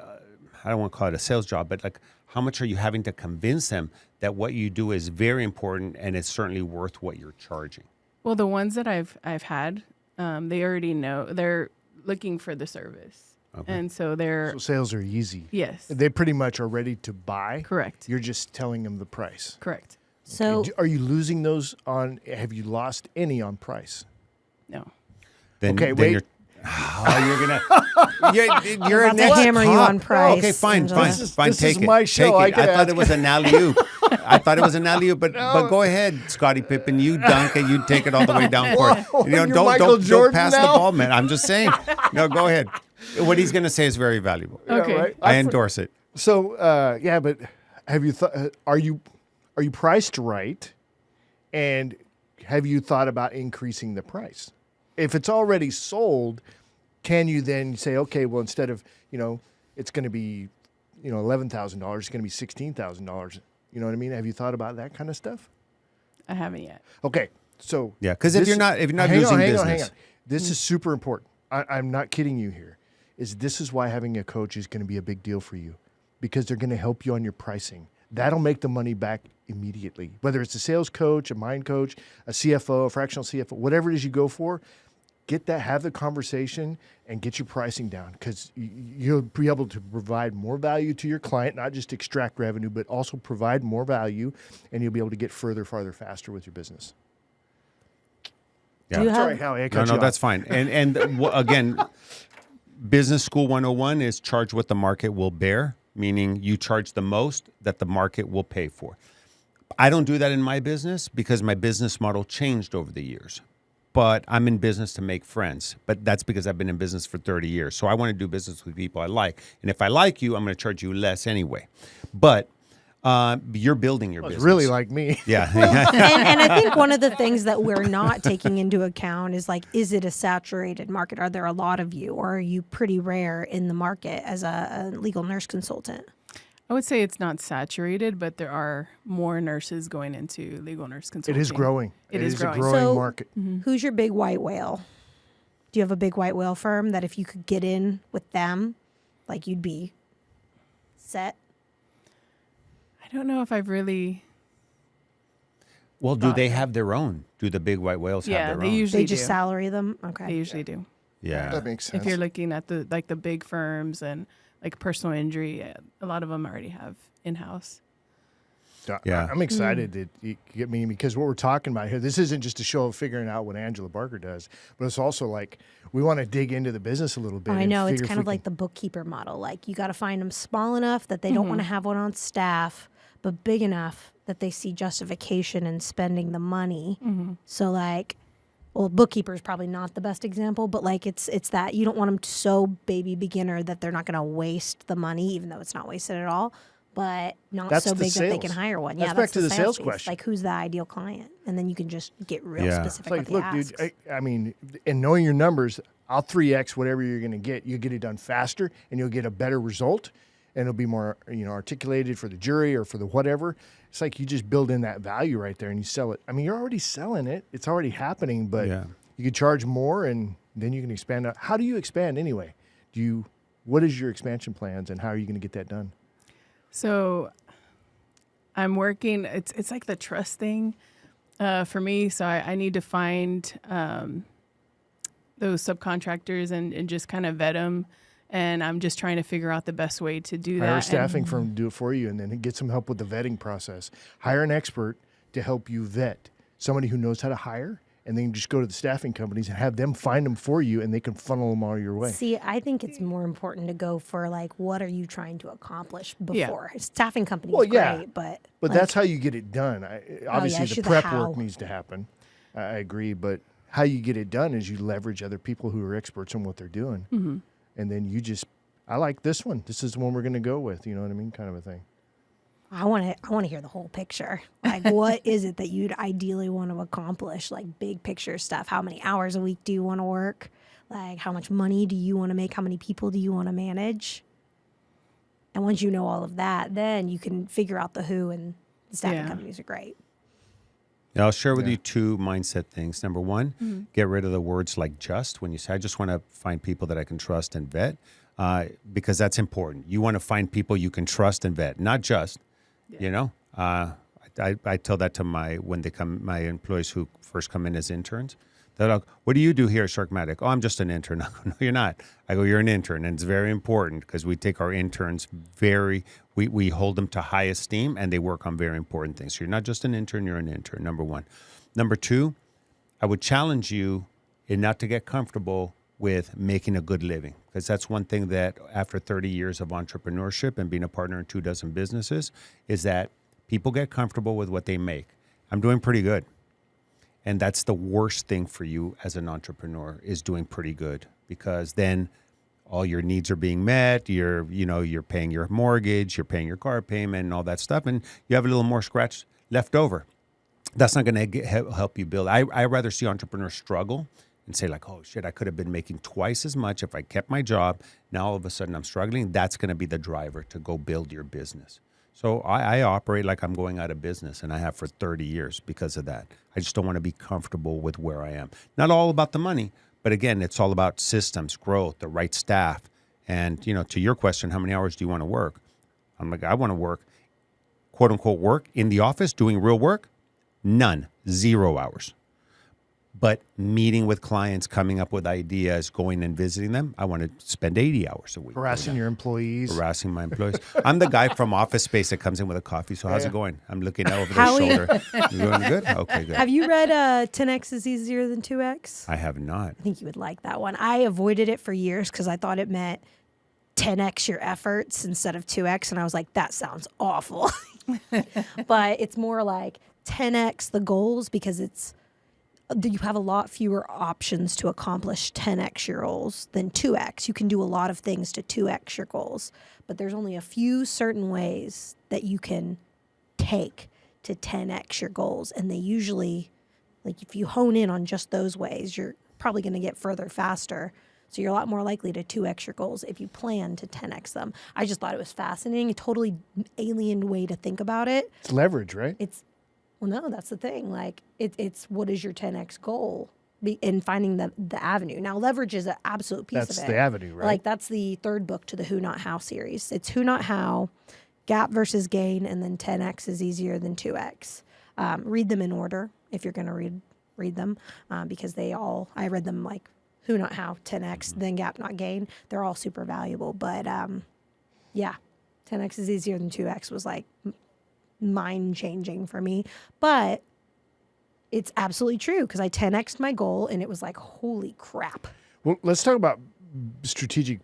don't want to call it a sales job, but like how much are you having to convince them that what you do is very important and it's certainly worth what you're charging? well, the ones that I've had, they already know they're looking for the service. Okay. And so they're So sales are easy. yes, They pretty much are ready to buy. correct. You're just telling them the price. Correct. So Are you losing those on, have you lost any on price? No. Then, Okay, then wait. You're you're about an to ex hammer you cop. on price, Okay, fine, Angela. fine, This is- fine. this Take is it. my show. I Take it. can I thought ask. it was an alley-oop. I thought it was an alley-oop, but go ahead, Scottie Pippen. You dunk and you take it all the way down court. Whoa, You know, you're don't Michael don't Jordan pass now? the ball, man. I'm just saying. No, go ahead. What he's going to say is very valuable. Okay. right? I endorse it. So, yeah, but have you thought? Are you priced right? And have you thought about increasing the price? If it's already sold, can you then say, okay, well, instead of it's going to be $11,000, it's going to be $16,000. You know what I mean? Have you thought about that kind of stuff? I haven't yet. Okay, so Yeah, 'cause if this- you're not hang losing hang business. This is super important. I'm not kidding you here. This is why having a coach is going to be a big deal for you, because they're going to help you on your pricing. that'll make the money back immediately. Whether it's a sales coach, a mind coach, a CFO, a fractional CFO, whatever it is you go for, get that, have the conversation, and get your pricing down, because you'll be able to provide more value to your client, not just extract revenue, but also provide more value, and you'll be able to get further, farther, faster with your business. Yeah. Do you That's have, all right, Howie. I cut No, you no, off. that's fine. And again, Business School 101 is charge what the market will bear, meaning you charge the most that the market will pay for. I don't do that in my business because my business model changed over the years. But I'm in business to make friends. But that's because I've been in business for 30 years. So I want to do business with people I like. And if I like you, I'm going to charge you less anyway. But you're building your Well, it's business. really like me. Yeah. and I think one of the things that we're not taking into account is like, is it a saturated market? Are there a lot of you, or are you pretty rare in the market as a legal nurse consultant? I would say it's not saturated, but there are more nurses going into legal nurse It consulting. is growing. It is growing. a growing So- market. Who's your big white whale? Do you have a big white whale firm that if you could get in with them, like you'd be set? I don't know if I've really. Well, do they have their own? Do the big white whales have Yeah, their they own? usually They just do. salary them? They Okay. usually do. Yeah. That makes sense. If you're looking at the big firms and like personal injury, a lot of them already have in-house. Yeah. I'm excited that you get me, because what we're talking about here, this isn't just a show of figuring out what Angela Barker does, but it's also like we want to dig into the business a little bit. I and know, it's figure if kind we of like can- the bookkeeper model. Like you got to find them small enough that they don't want to have one on staff, but big enough that they see justification in spending the money. So like, well, bookkeeper is probably not the best example, but like it's that you don't want them so baby beginner that they're not going to waste the money, even though it's not wasted at all, but not That's so the big that they can sales. hire one. That's Yeah, back that's to the sales piece. question. Like who's the ideal client, and then you can just get real Yeah. It's specific like, with the look, asks. dude, I mean, and knowing your numbers, I'll 3X whatever you're going to get. You'll get it done faster, and you'll get a better result, and it'll be more, articulated for the jury or for the whatever. It's like you just build in that value right there, and you sell it. I mean, you're already selling it. It's already happening, but Yeah. you could charge more, and then you can expand out. How do you expand anyway? What is your expansion plans, and how are you going to get that done? So I'm working. It's like the trust thing for me. So I need to find those subcontractors and just kind of vet them. And I'm just trying to figure out the best way to do that. Hire a And- staffing firm to do it for you, and then get some help with the vetting process. Hire an expert to help you vet, somebody who knows how to hire, and then just go to the staffing companies and have them find them for you, and they can funnel them all your way. See, I think it's more important to go for like, what are you trying to accomplish Yeah. before? Staffing companies, Well, yeah, great, but But like, that's how you get it done. Obviously, it's the the prep how. work needs to happen. I agree, but how you get it done is you leverage other people who are experts in what they're doing, and then you just. I like this one. This is the one we're going to go with. You know what I mean? Kind of a thing. I want to hear the whole picture. Like, what is it that you'd ideally want to accomplish? Like big picture stuff. How many hours a week do you want to work? Like, how much money do you want to make? How many people do you want to manage? And once you know all of that, then you can figure out the who, and the staffing Yeah. companies are great. Yeah, I'll share with you two mindset things. Number one, get rid of the words like just. When you say, I just want to find people that I can trust and vet, because that's important. You want to find people you can trust and vet, not just, I tell that to my employees who first come in as interns. They're like, what do you do here at Sharkmatic? Oh, I'm just an intern. I go, no, you're not. I go, you're an intern. And it's very important because we take our interns we hold them to high esteem, and they work on very important things. So you're not just an intern, you're an intern, number one. Number two, I would challenge you not to get comfortable with making a good living, because that's one thing that after 30 years of entrepreneurship and being a partner in 24 businesses is that people get comfortable with what they make. I'm doing pretty good. And that's the worst thing for you as an entrepreneur, is doing pretty good, because then all your needs are being met. You're paying your mortgage, you're paying your car payment and all that stuff, and you have a little more scratch left over. That's not going to help you build. I rather see entrepreneurs struggle and say like, oh shit, I could have been making twice as much if I kept my job. Now all of a sudden I'm struggling. That's going to be the driver to go build your business. So I operate like I'm going out of business, and I have for 30 years because of that. I just don't want to be comfortable with where I am. Not all about the money, but again, it's all about systems, growth, the right staff. And, to your question, how many hours do you want to work? I'm like, I want to work quote unquote work in the office, doing real work, none, 0 hours. But meeting with clients, coming up with ideas, going and visiting them, I want to spend 80 hours a week. Harassing your employees. Harassing my employees. I'm the guy from Office Space that comes in with a coffee. So how's it going? I'm looking out over their Howie. shoulder. You doing good? Okay, good. Have you read 10x is easier than 2x? I have not. I think you would like that one. I avoided it for years because I thought it meant 10x your efforts instead of 2x. And I was like, that sounds awful. But it's more like 10x the goals because you have a lot fewer options to accomplish 10x your goals than 2x. You can do a lot of things to 2x your goals, but there's only a few certain ways that you can take to 10x your goals. And they usually, like if you hone in on just those ways, you're probably going to get further faster. So you're a lot more likely to 2x your goals if you plan to 10x them. I just thought it was fascinating, a totally alien way to think about it. It's leverage, right? Well, no, that's the thing. Like, it's what is your 10x goal in finding the avenue. Now, leverage is an absolute piece of it. That's the avenue, right? Like, that's the third book to the Who Not How series. It's Who Not How, Gap versus Gain, and then 10x is easier than 2x. Read them in order if you're going to read them because I read them like Who Not How, 10x, then Gap Not Gain. They're all super valuable. But, yeah, 10x is easier than 2x was like mind-changing for me, but it's absolutely true because I 10x'd my goal and it was like, holy crap. Well, let's talk about strategic,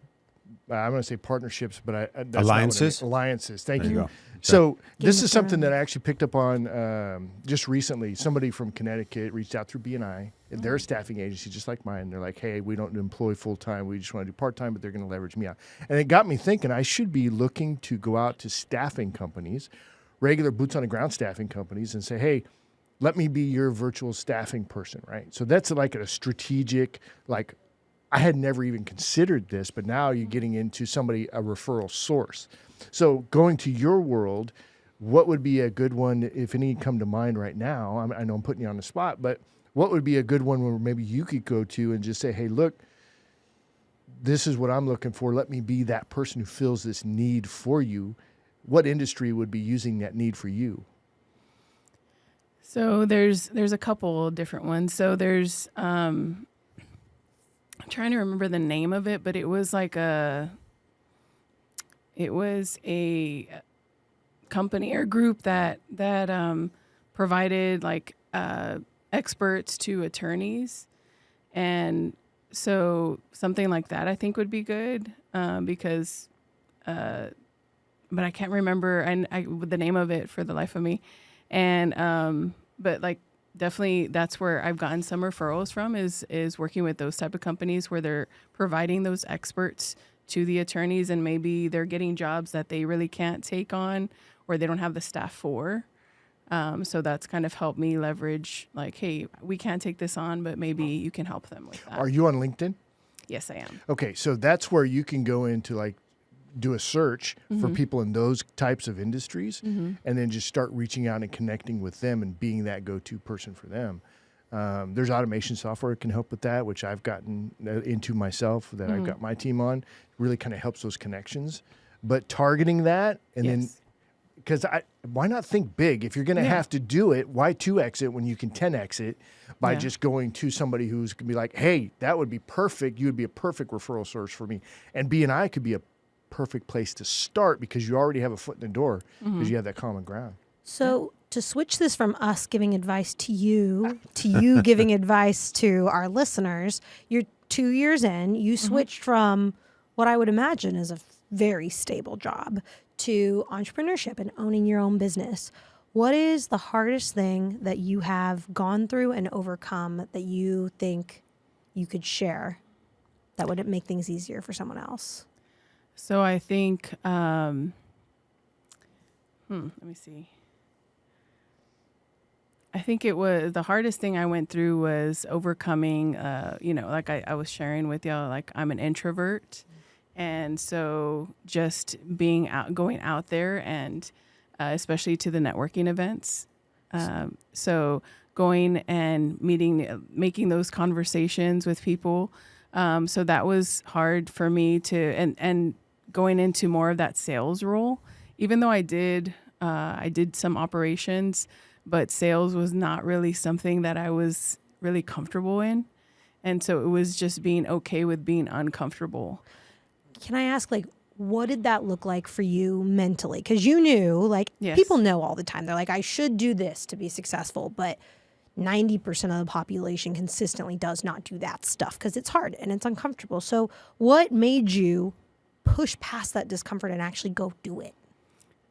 I'm going to say partnerships, but that's alliances. Alliances. Thank There you. you go. So this Game is of something that Thrones. I actually picked up on just recently. Somebody from Connecticut reached out through BNI. They're a staffing agency just like mine. They're like, hey, we don't employ full-time. We just want to do part-time, but they're going to leverage me out. And it got me thinking I should be looking to go out to staffing companies, regular boots-on-the-ground staffing companies, and say, hey, let me be your virtual staffing person, right? So that's like a strategic, like, I had never even considered this, but now you're getting into a referral source. So going to your world, what would be a good one, if any come to mind right now? I know I'm putting you on the spot, but what would be a good one where maybe you could go to and just say, hey, look, this is what I'm looking for. Let me be that person who fills this need for you. What industry would be using that need for you? So there's a couple different ones. So there's I'm trying to remember the name of it, but it was a company or group that provided like experts to attorneys, and so something like that I think would be good because. But I can't remember the name of it for the life of me. And but like definitely that's where I've gotten some referrals from is working with those type of companies where they're providing those experts to the attorneys, and maybe they're getting jobs that they really can't take on or they don't have the staff for. So that's kind of helped me leverage like, hey, we can't take this on, but maybe you can help them with that. Are you on LinkedIn? Yes, I am. Okay, so that's where you can go into like do a search for people in those types of industries and then just start reaching out and connecting with them and being that go-to person for them. There's automation software that can help with that, which I've gotten into myself that I've got my team on. Really kind of helps those connections. But targeting that and then, because why not think big? If you're going to have to do it, why 2x it when you can 10x it by just going to somebody who's going to be like, hey, that would be perfect. You would be a perfect referral source for me. And BNI could be a perfect place to start because you already have a foot in the door because you have that common ground. So to switch this from us giving advice to you giving advice to our listeners, you're 2 years in, you switched from what I would imagine is a very stable job to entrepreneurship and owning your own business. What is the hardest thing that you have gone through and overcome that you think you could share that would make things easier for someone else? So I think, let me see. I think it was the hardest thing I went through was overcoming, like I was sharing with y'all, like I'm an introvert. And so just going out there and especially to the networking events. So going and making those conversations with people. So that was hard for me to, and going into more of that sales role, even though I did I did some operations, but sales was not really something that I was really comfortable in. And so it was just being okay with being uncomfortable. Can I ask, like, what did that look like for you mentally? Because you knew, like, Yes. people know all the time. They're like, I should do this to be successful. But 90% of the population consistently does not do that stuff because it's hard and it's uncomfortable. So what made you push past that discomfort and actually go do it?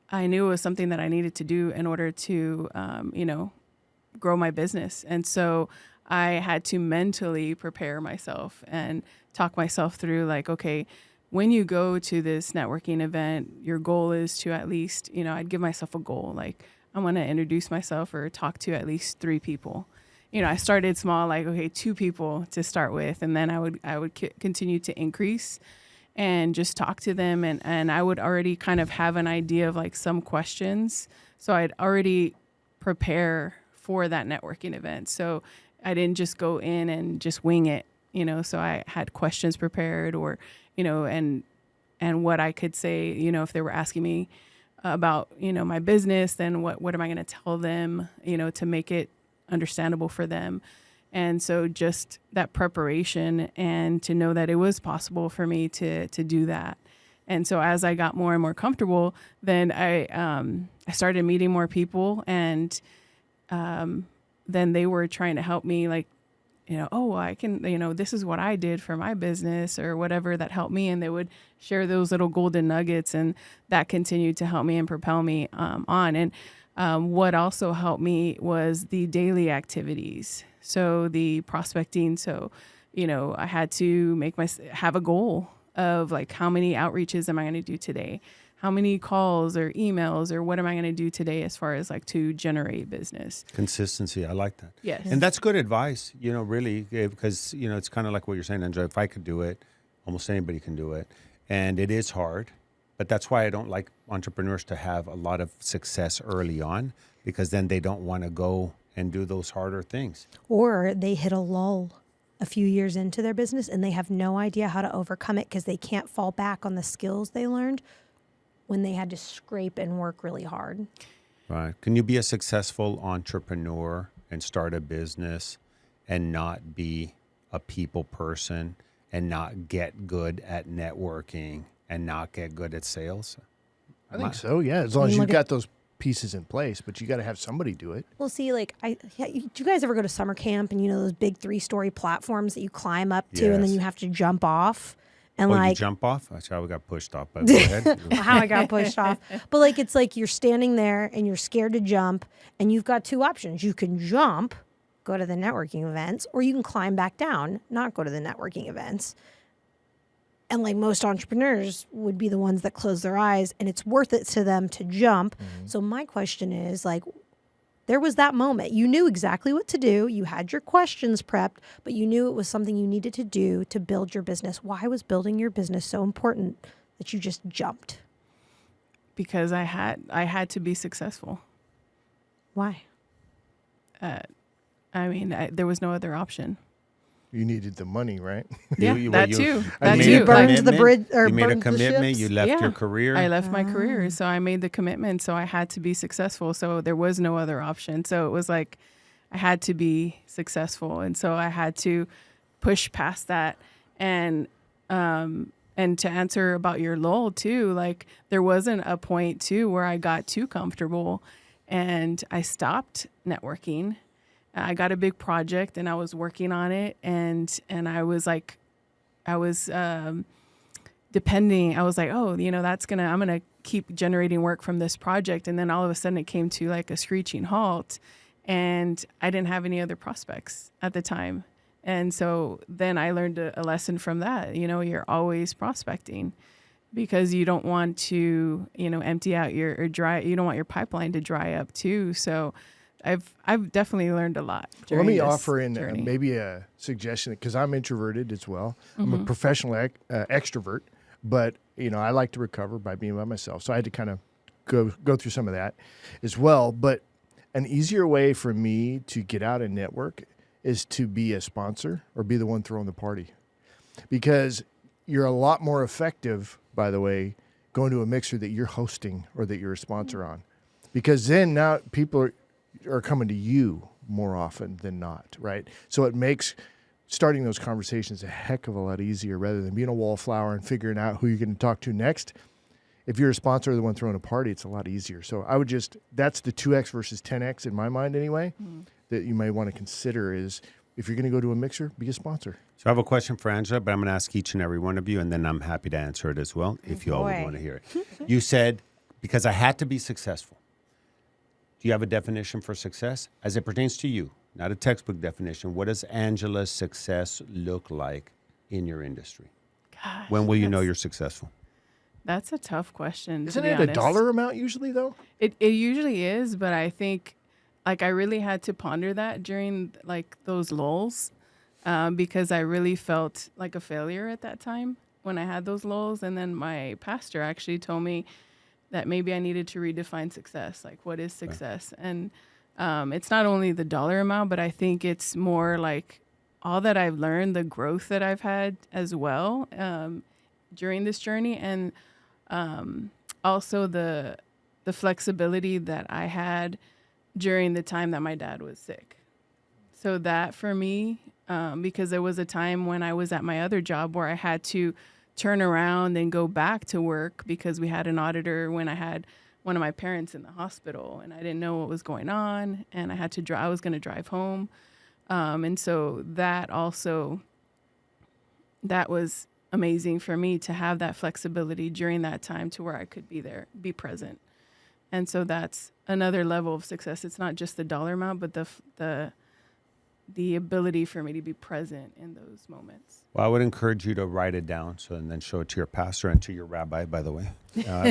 I knew it was something that I needed to do in order to, grow my business. And so I had to mentally prepare myself and talk myself through, like, okay, when you go to this networking event, your goal is to at least, I'd give myself a goal. Like, I want to introduce myself or talk to at least 3 people. I started small, like, okay, 2 people to start with. And then I would continue to increase and just talk to them. And I would already kind of have an idea of like some questions. So I'd already prepare for that networking event. So I didn't just go in and just wing it, so I had questions prepared or, and what I could say, if they were asking me about, my business, then what am I going to tell them, to make it understandable for them. And so just that preparation and to know that it was possible for me to do that. And so as I got more and more comfortable, then I started meeting more people, and then they were trying to help me, like, I can, this is what I did for my business or whatever that helped me. And they would share those little golden nuggets, and that continued to help me and propel me on. And what also helped me was the daily activities. So the prospecting. So, I had to have a goal of like, how many outreaches am I going to do today? How many calls or emails or what am I going to do today as far as like to generate business? Consistency. I like that. Yes. And that's good advice, really, because, it's kind of like what you're saying, Andrea. If I could do it, almost anybody can do it. And it is hard. But that's why I don't like entrepreneurs to have a lot of success early on, because then they don't want to go and do those harder things. Or they hit a lull a few years into their business and they have no idea how to overcome it because they can't fall back on the skills they learned when they had to scrape and work really hard. Right. Can you be a successful entrepreneur and start a business and not be a people person and not get good at networking and not get good at sales? I think so, yeah. As long as you've got those pieces in place, but you got to have somebody do it. Well, see, like, do you guys ever go to summer camp and those big 3-story platforms that you climb up to and then you have to jump off? And you jump off? That's how we got pushed off. But go ahead. How I got pushed off. But like, it's like you're standing there and you're scared to jump, and you've got 2 options. You can jump, go to the networking events, or you can climb back down, not go to the networking events. And like most entrepreneurs would be the ones that close their eyes, and it's worth it to them to jump. Mm-hmm. So my question is, like, there was that moment. You knew exactly what to do. You had your questions prepped, but you knew it was something you needed to do to build your business. Why was building your business so important that you just jumped? Because I had to be successful. Why? There was no other option. You needed the money, right? Yeah, that too. You burned the bridge, or you made a burned the commitment. ships? You left your career. I left my career, so I made the commitment. So I had to be successful. So there was no other option. So it was like I had to be successful, and so I had to push past that. And to answer about your lull too, like there wasn't a point too where I got too comfortable, and I stopped networking. I got a big project and I was working on it, and I was depending. I was like, oh, I'm gonna keep generating work from this project, and then all of a sudden it came to like a screeching halt, and I didn't have any other prospects at the time, and so then I learned a lesson from that. You're always prospecting, because you don't want to empty out you don't want your pipeline to dry up too. So I've definitely learned a lot. Well, let me offer in maybe a suggestion, because I'm introverted as well. I'm a professional extrovert, but I like to recover by being by myself. So I had to kind of go through some of that as well. But an easier way for me to get out and network is to be a sponsor or be the one throwing the party, because you're a lot more effective, by the way, going to a mixer that you're hosting or that you're a sponsor on. because then now people are coming to you more often than not, right? So it makes starting those conversations a heck of a lot easier rather than being a wallflower and figuring out who you're going to talk to next. If you're a sponsor or the one throwing a party, it's a lot easier. So I would that's the 2X versus 10X in my mind anyway, that you may want to consider is if you're going to go to a mixer, be a sponsor. So I have a question for Angela, but I'm going to ask each and every one of you, and then I'm happy to answer it as well if you all would want to hear it. You said, because I had to be successful. Do you have a definition for success as it pertains to you? Not a textbook definition. What does Angela's success look like in your industry? Gosh, When will you know you're successful? That's a tough question. Isn't to be it a honest. dollar amount usually, though? It usually is, but I think like I really had to ponder that during like those lulls because I really felt like a failure at that time when I had those lulls. And then my pastor actually told me that maybe I needed to redefine success. Like, what is success? And it's not only the dollar amount, but I think it's more like all that I've learned, the growth that I've had as well during this journey, and also the flexibility that I had during the time that my dad was sick. So that for me, because there was a time when I was at my other job where I had to turn around and go back to work because we had an auditor when I had one of my parents in the hospital and I didn't know what was going on, and I had to I was going to drive home. And so that was amazing for me to have that flexibility during that time to where I could be there, be present. And so that's another level of success. It's not just the dollar amount, but the ability for me to be present in those moments. Well, I would encourage you to write it down and then show it to your pastor and to your rabbi, by the way,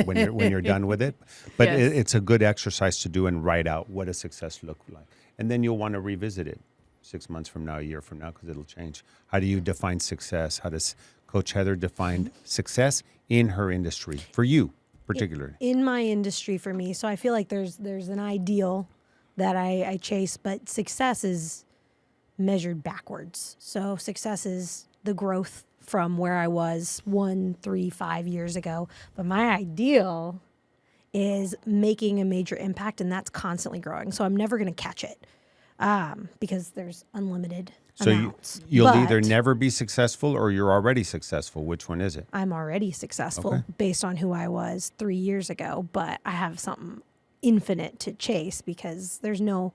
when you're done with it. But Yes. it's a good exercise to do and write out what does success look like. And then you'll want to revisit it 6 months from now, a year from now, because it'll change. How do you define success? How does Coach Heather define success in her industry for you particularly? In my industry for me, so I feel like there's an ideal that I chase, but success is measured backwards. So success is the growth from where I was 1, 3, 5 years ago. But my ideal is making a major impact, and that's constantly growing. So I'm never going to catch it because there's unlimited amounts. You'll But either never be successful or you're already successful. Which one is it? I'm already successful Okay. based on who I was 3 years ago, but I have something infinite to chase because there's no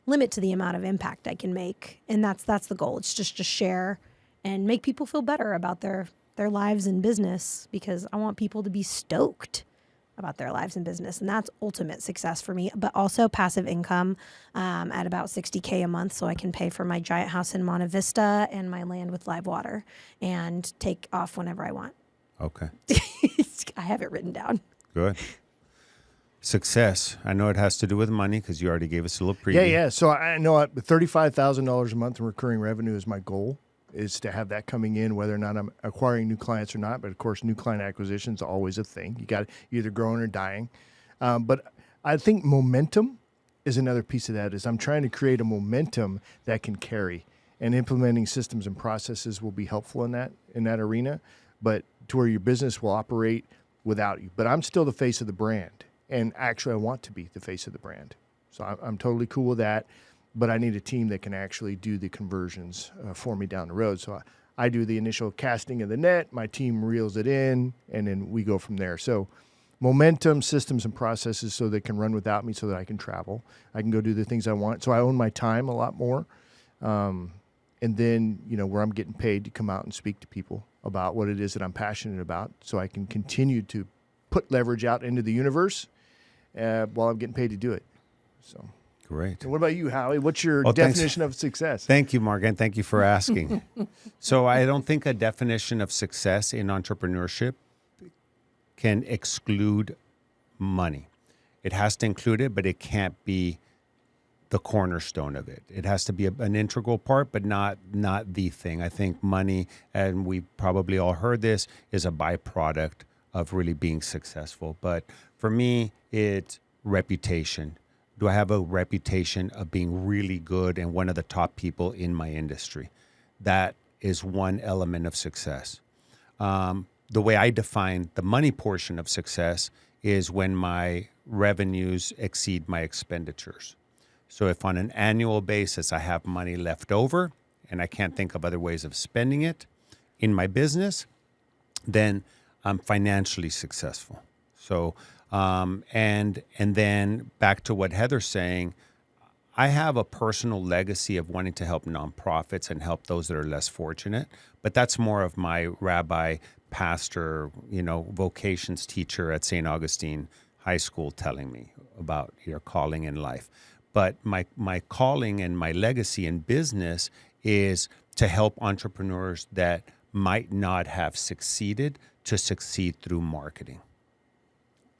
limit to the amount of impact I can make. And that's the goal. It's just to share and make people feel better about their lives and business, because I want people to be stoked about their lives and business. And that's ultimate success for me, but also passive income at about $60K a month. So I can pay for my giant house in Monte Vista and my land with live water and take off whenever I want. Okay, I have it written down. good. Success. I know it has to do with money because you already gave us a little preview. Yeah. So I know $35,000 a month in recurring revenue is my goal, is to have that coming in, whether or not I'm acquiring new clients or not. But of course, new client acquisition is always a thing. You got either growing or dying. But I think momentum is another piece of that. Is I'm trying to create a momentum that can carry, and implementing systems and processes will be helpful in that arena. But to where your business will operate without you. But I'm still the face of the brand. And actually, I want to be the face of the brand. So I'm totally cool with that. But I need a team that can actually do the conversions for me down the road. So I do the initial casting of the net. My team reels it in, and then we go from there. So momentum, systems, and processes so they can run without me so that I can travel. I can go do the things I want. So I own my time a lot more. And then, where I'm getting paid to come out and speak to people about what it is that I'm passionate about, so I can continue to put leverage out into the universe while I'm getting paid to do it. So Great. And what about you, Howie? What's your Thanks. definition of success? Thank you, Mark, and thank you for asking. So I don't think a definition of success in entrepreneurship can exclude money. It has to include it, but it can't be the cornerstone of it. It has to be an integral part, but not the thing. I think money, and we probably all heard this, is a byproduct of really being successful. But for me, it's reputation. Do I have a reputation of being really good and one of the top people in my industry? That is one element of success. the way I define the money portion of success is when my revenues exceed my expenditures. So if on an annual basis I have money left over and I can't think of other ways of spending it in my business, then I'm financially successful. So, and then back to what Heather's saying, I have a personal legacy of wanting to help nonprofits and help those that are less fortunate, but that's more of my rabbi, pastor, vocations teacher at St. Augustine High School telling me about your calling in life. But my calling and my legacy in business is to help entrepreneurs that might not have succeeded to succeed through marketing.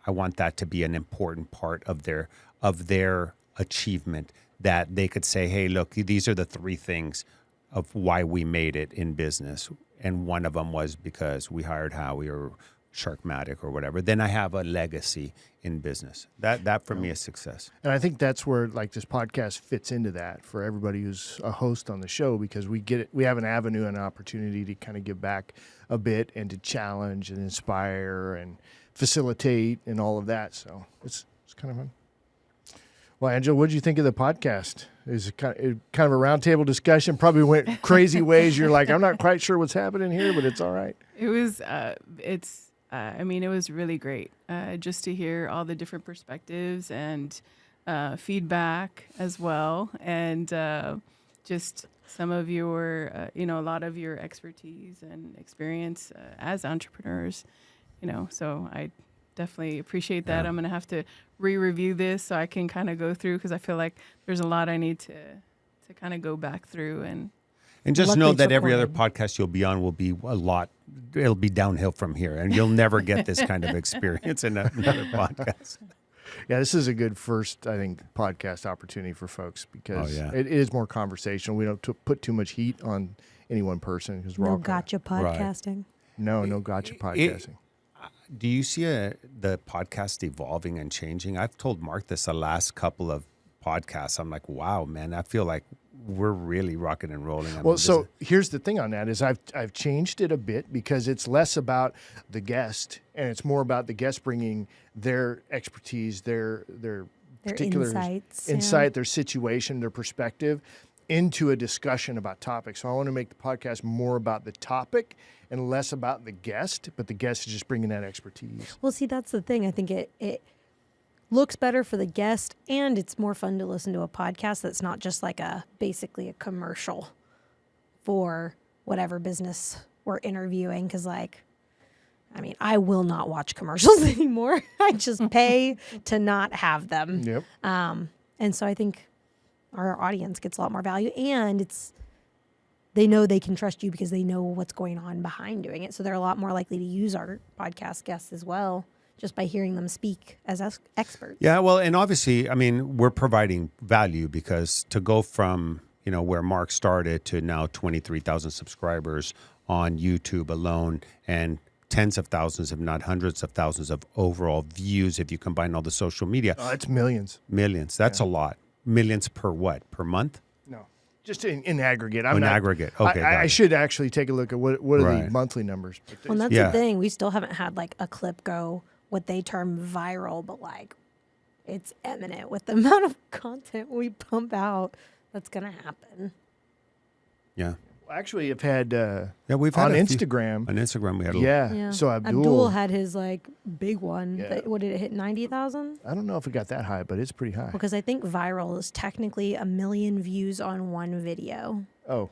I want that to be an important part of their achievement, that they could say, hey, look, these are the 3 things of why we made it in business. And one of them was because we hired Howie or Sharkmatic or whatever. Then I have a legacy in business. That for me is success. And I think that's where this podcast fits into that for everybody who's a host on the show, because we have an avenue and an opportunity to kind of give back a bit and to challenge and inspire and facilitate and all of that. So it's kind of fun. Well, Angela, what did you think of the podcast? It was kind of a roundtable discussion. Probably went crazy ways. You're like, I'm not quite sure what's happening here, but it's all right. It was, it was really great just to hear all the different perspectives and feedback as well. And just some of your, a lot of your expertise and experience as entrepreneurs, so I definitely appreciate that. Yeah. I'm going to have to re-review this so I can kind of go through, because I feel like there's a lot I need to kind of go back through. And just Luckily know it's that every other recorded. podcast you'll be on will be it'll be downhill from here, and you'll never get this kind of experience in another podcast. Yeah, this is a good first, I think, podcast opportunity for folks, because Oh, yeah. it is more conversational. We don't put too much heat on any one person, because we're No all kinda- gotcha podcasting. No gotcha podcasting. Do you see the podcast evolving and changing? I've told Mark this the last couple of podcasts. I'm like, wow, man, I feel like we're really rocking and rolling. I Well, mean, so here's the thing on that is I've changed it a bit, because it's less about the guest and it's more about the guest bringing their expertise, their particular insight, their situation, their perspective into a discussion about topics. So I want to make the podcast more about the topic and less about the guest, but the guest is just bringing that expertise. Well, see, that's the thing. I think it looks better for the guest, and it's more fun to listen to a podcast that's not just like basically a commercial for whatever business we're interviewing. Because, I will not watch commercials anymore. I just pay to not have them. Yep. And so I think our audience gets a lot more value, and they know they can trust you because they know what's going on behind doing it. So they're a lot more likely to use our podcast guests as well, just by hearing them speak as experts. yeah, well, and obviously, we're providing value, because to go from, where Mark started to now 23,000 subscribers on YouTube alone, and tens of thousands, if not hundreds of thousands of overall views, if you combine all the social media. Oh, it's millions. Millions. That's a lot. Millions per what? Per month? No, just in aggregate. Aggregate. Okay, got I it. should actually take a look at what are Right. the monthly numbers. But Well, and that's Yeah. the thing. We still haven't had a clip go what they term viral, but it's eminent with the amount of content we pump out. That's going to happen. Yeah. actually, I've had We've had on a few- Instagram. On Instagram, we had a Yeah. So Abdul had his big one. Yeah. What did it hit? 90,000? I don't know if it got that high, but it's pretty high. Because I think viral is technically 1 million views on one video. Oh,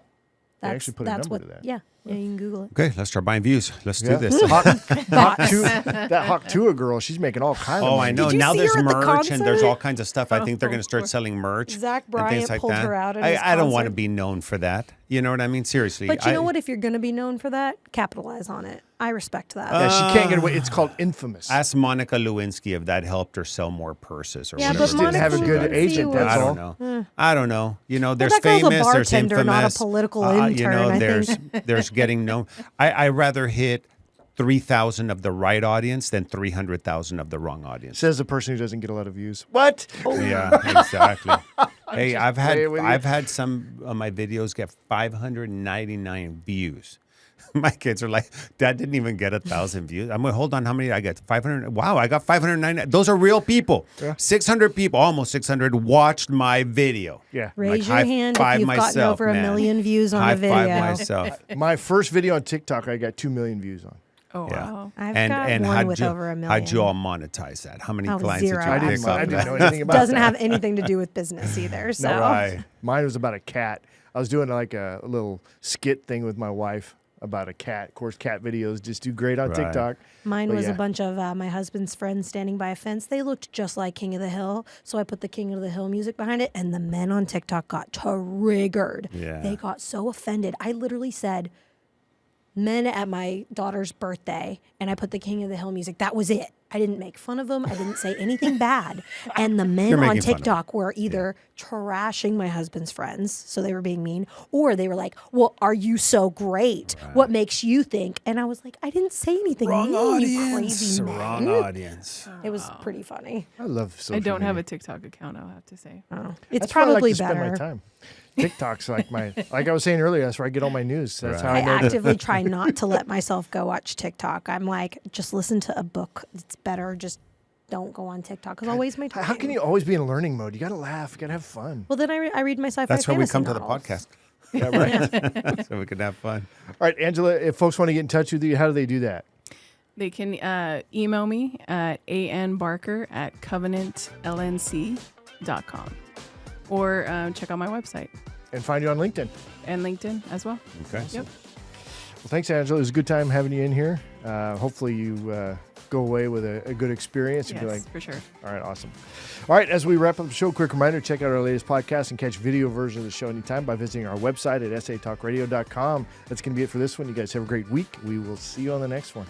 they actually put a number to that. Yeah, you can Google it. Okay, let's start buying views. Let's do Yeah. this. That Hawk girl, she's making all kinds of Oh, money. I know. Did you Now see there's her at the merch and there's concert? all kinds of stuff. I think they're going to start selling merch. Zach and Bryant things like pulled that. her out at his I don't want to concert. be known for that. You know what I mean? Seriously. But you know what? If you're going to be known for that, capitalize on it. I respect that. Yeah, she can't get away. It's called infamous. Ask Monica Lewinsky if that helped her sell more purses or Yeah, whatever. but Just didn't have a good Monica agent. Lewinsky That's I all. don't know. I don't know. You know, there's that girl's a famous, there's bartender, infamous. not a political You intern, know, I there's think. there's getting known. I rather hit 3,000 of the right audience than 300,000 of the wrong audience. Says the person who doesn't get a lot of views. What? Yeah, exactly. Hey, playing with you. I've had some of my videos get 599 views. My kids are like, Dad didn't even get 1,000 views. I'm like, hold on, how many I got? 500. Wow, I got 590. Those are real people. Yeah. 600 people, almost 600, watched my video. Yeah. Raise your hand if you've gotten over a million views on a video. High five myself. My first video on TikTok, I got 2 million views on. Oh, Yeah. wow. I've got one with over a million. How'd you all monetize that? How many clients zero. did you pick up? I didn't know anything about Doesn't that. have anything to do with business either. So Right. Mine was about a cat. I was doing like a little skit thing with my wife about a cat. Of course, cat videos just do great on Right. TikTok. mine But was yeah. a bunch of my husband's friends standing by a fence. They looked just like King of the Hill. So I put the King of the Hill music behind it, and the men on TikTok got triggered. Yeah. They got so offended. I literally said, men at my daughter's birthday, and I put the King of the Hill music. That was it. I didn't make fun of them. I didn't say anything bad. And the men You're on making fun of TikTok were either trashing my husband's friends, so they were being mean, or they were like, well, are you so great? What makes you think? And I was like, I didn't say anything Wrong mean, you audience. crazy man. Wrong audience. It was pretty funny. I love social I don't have a media. TikTok account, I'll have to say. Oh. It's That's where I like probably to spend better. my time. TikTok's like I was saying earlier, that's where I get all my news. That's how I I know that. actively try not to let myself go watch TikTok. I'm like, just listen to a book. It's better. Just don't go on TikTok because I'll waste my time. How can you always be in learning mode? You got to laugh. You got to have fun. Well, then I read my sci-fi That's where we fantasy come to the novels. podcast. Yeah, right. So we can have fun. All right, Angela, if folks want to get in touch with you, how do they do that? They can email me at anbarker@covenantlnc.com or check out my website And find you on LinkedIn. and LinkedIn as well. Okay. Yep. Well, thanks, Angela. It was a good time having you in here. Hopefully you go away with a good experience. And be like, Yes, for sure. all right, awesome. All right, as we wrap up the show, quick reminder, check out our latest podcast and catch video version of the show anytime by visiting our website at satalkradio.com. That's going to be it for this one. You guys have a great week. We will see you on the next one.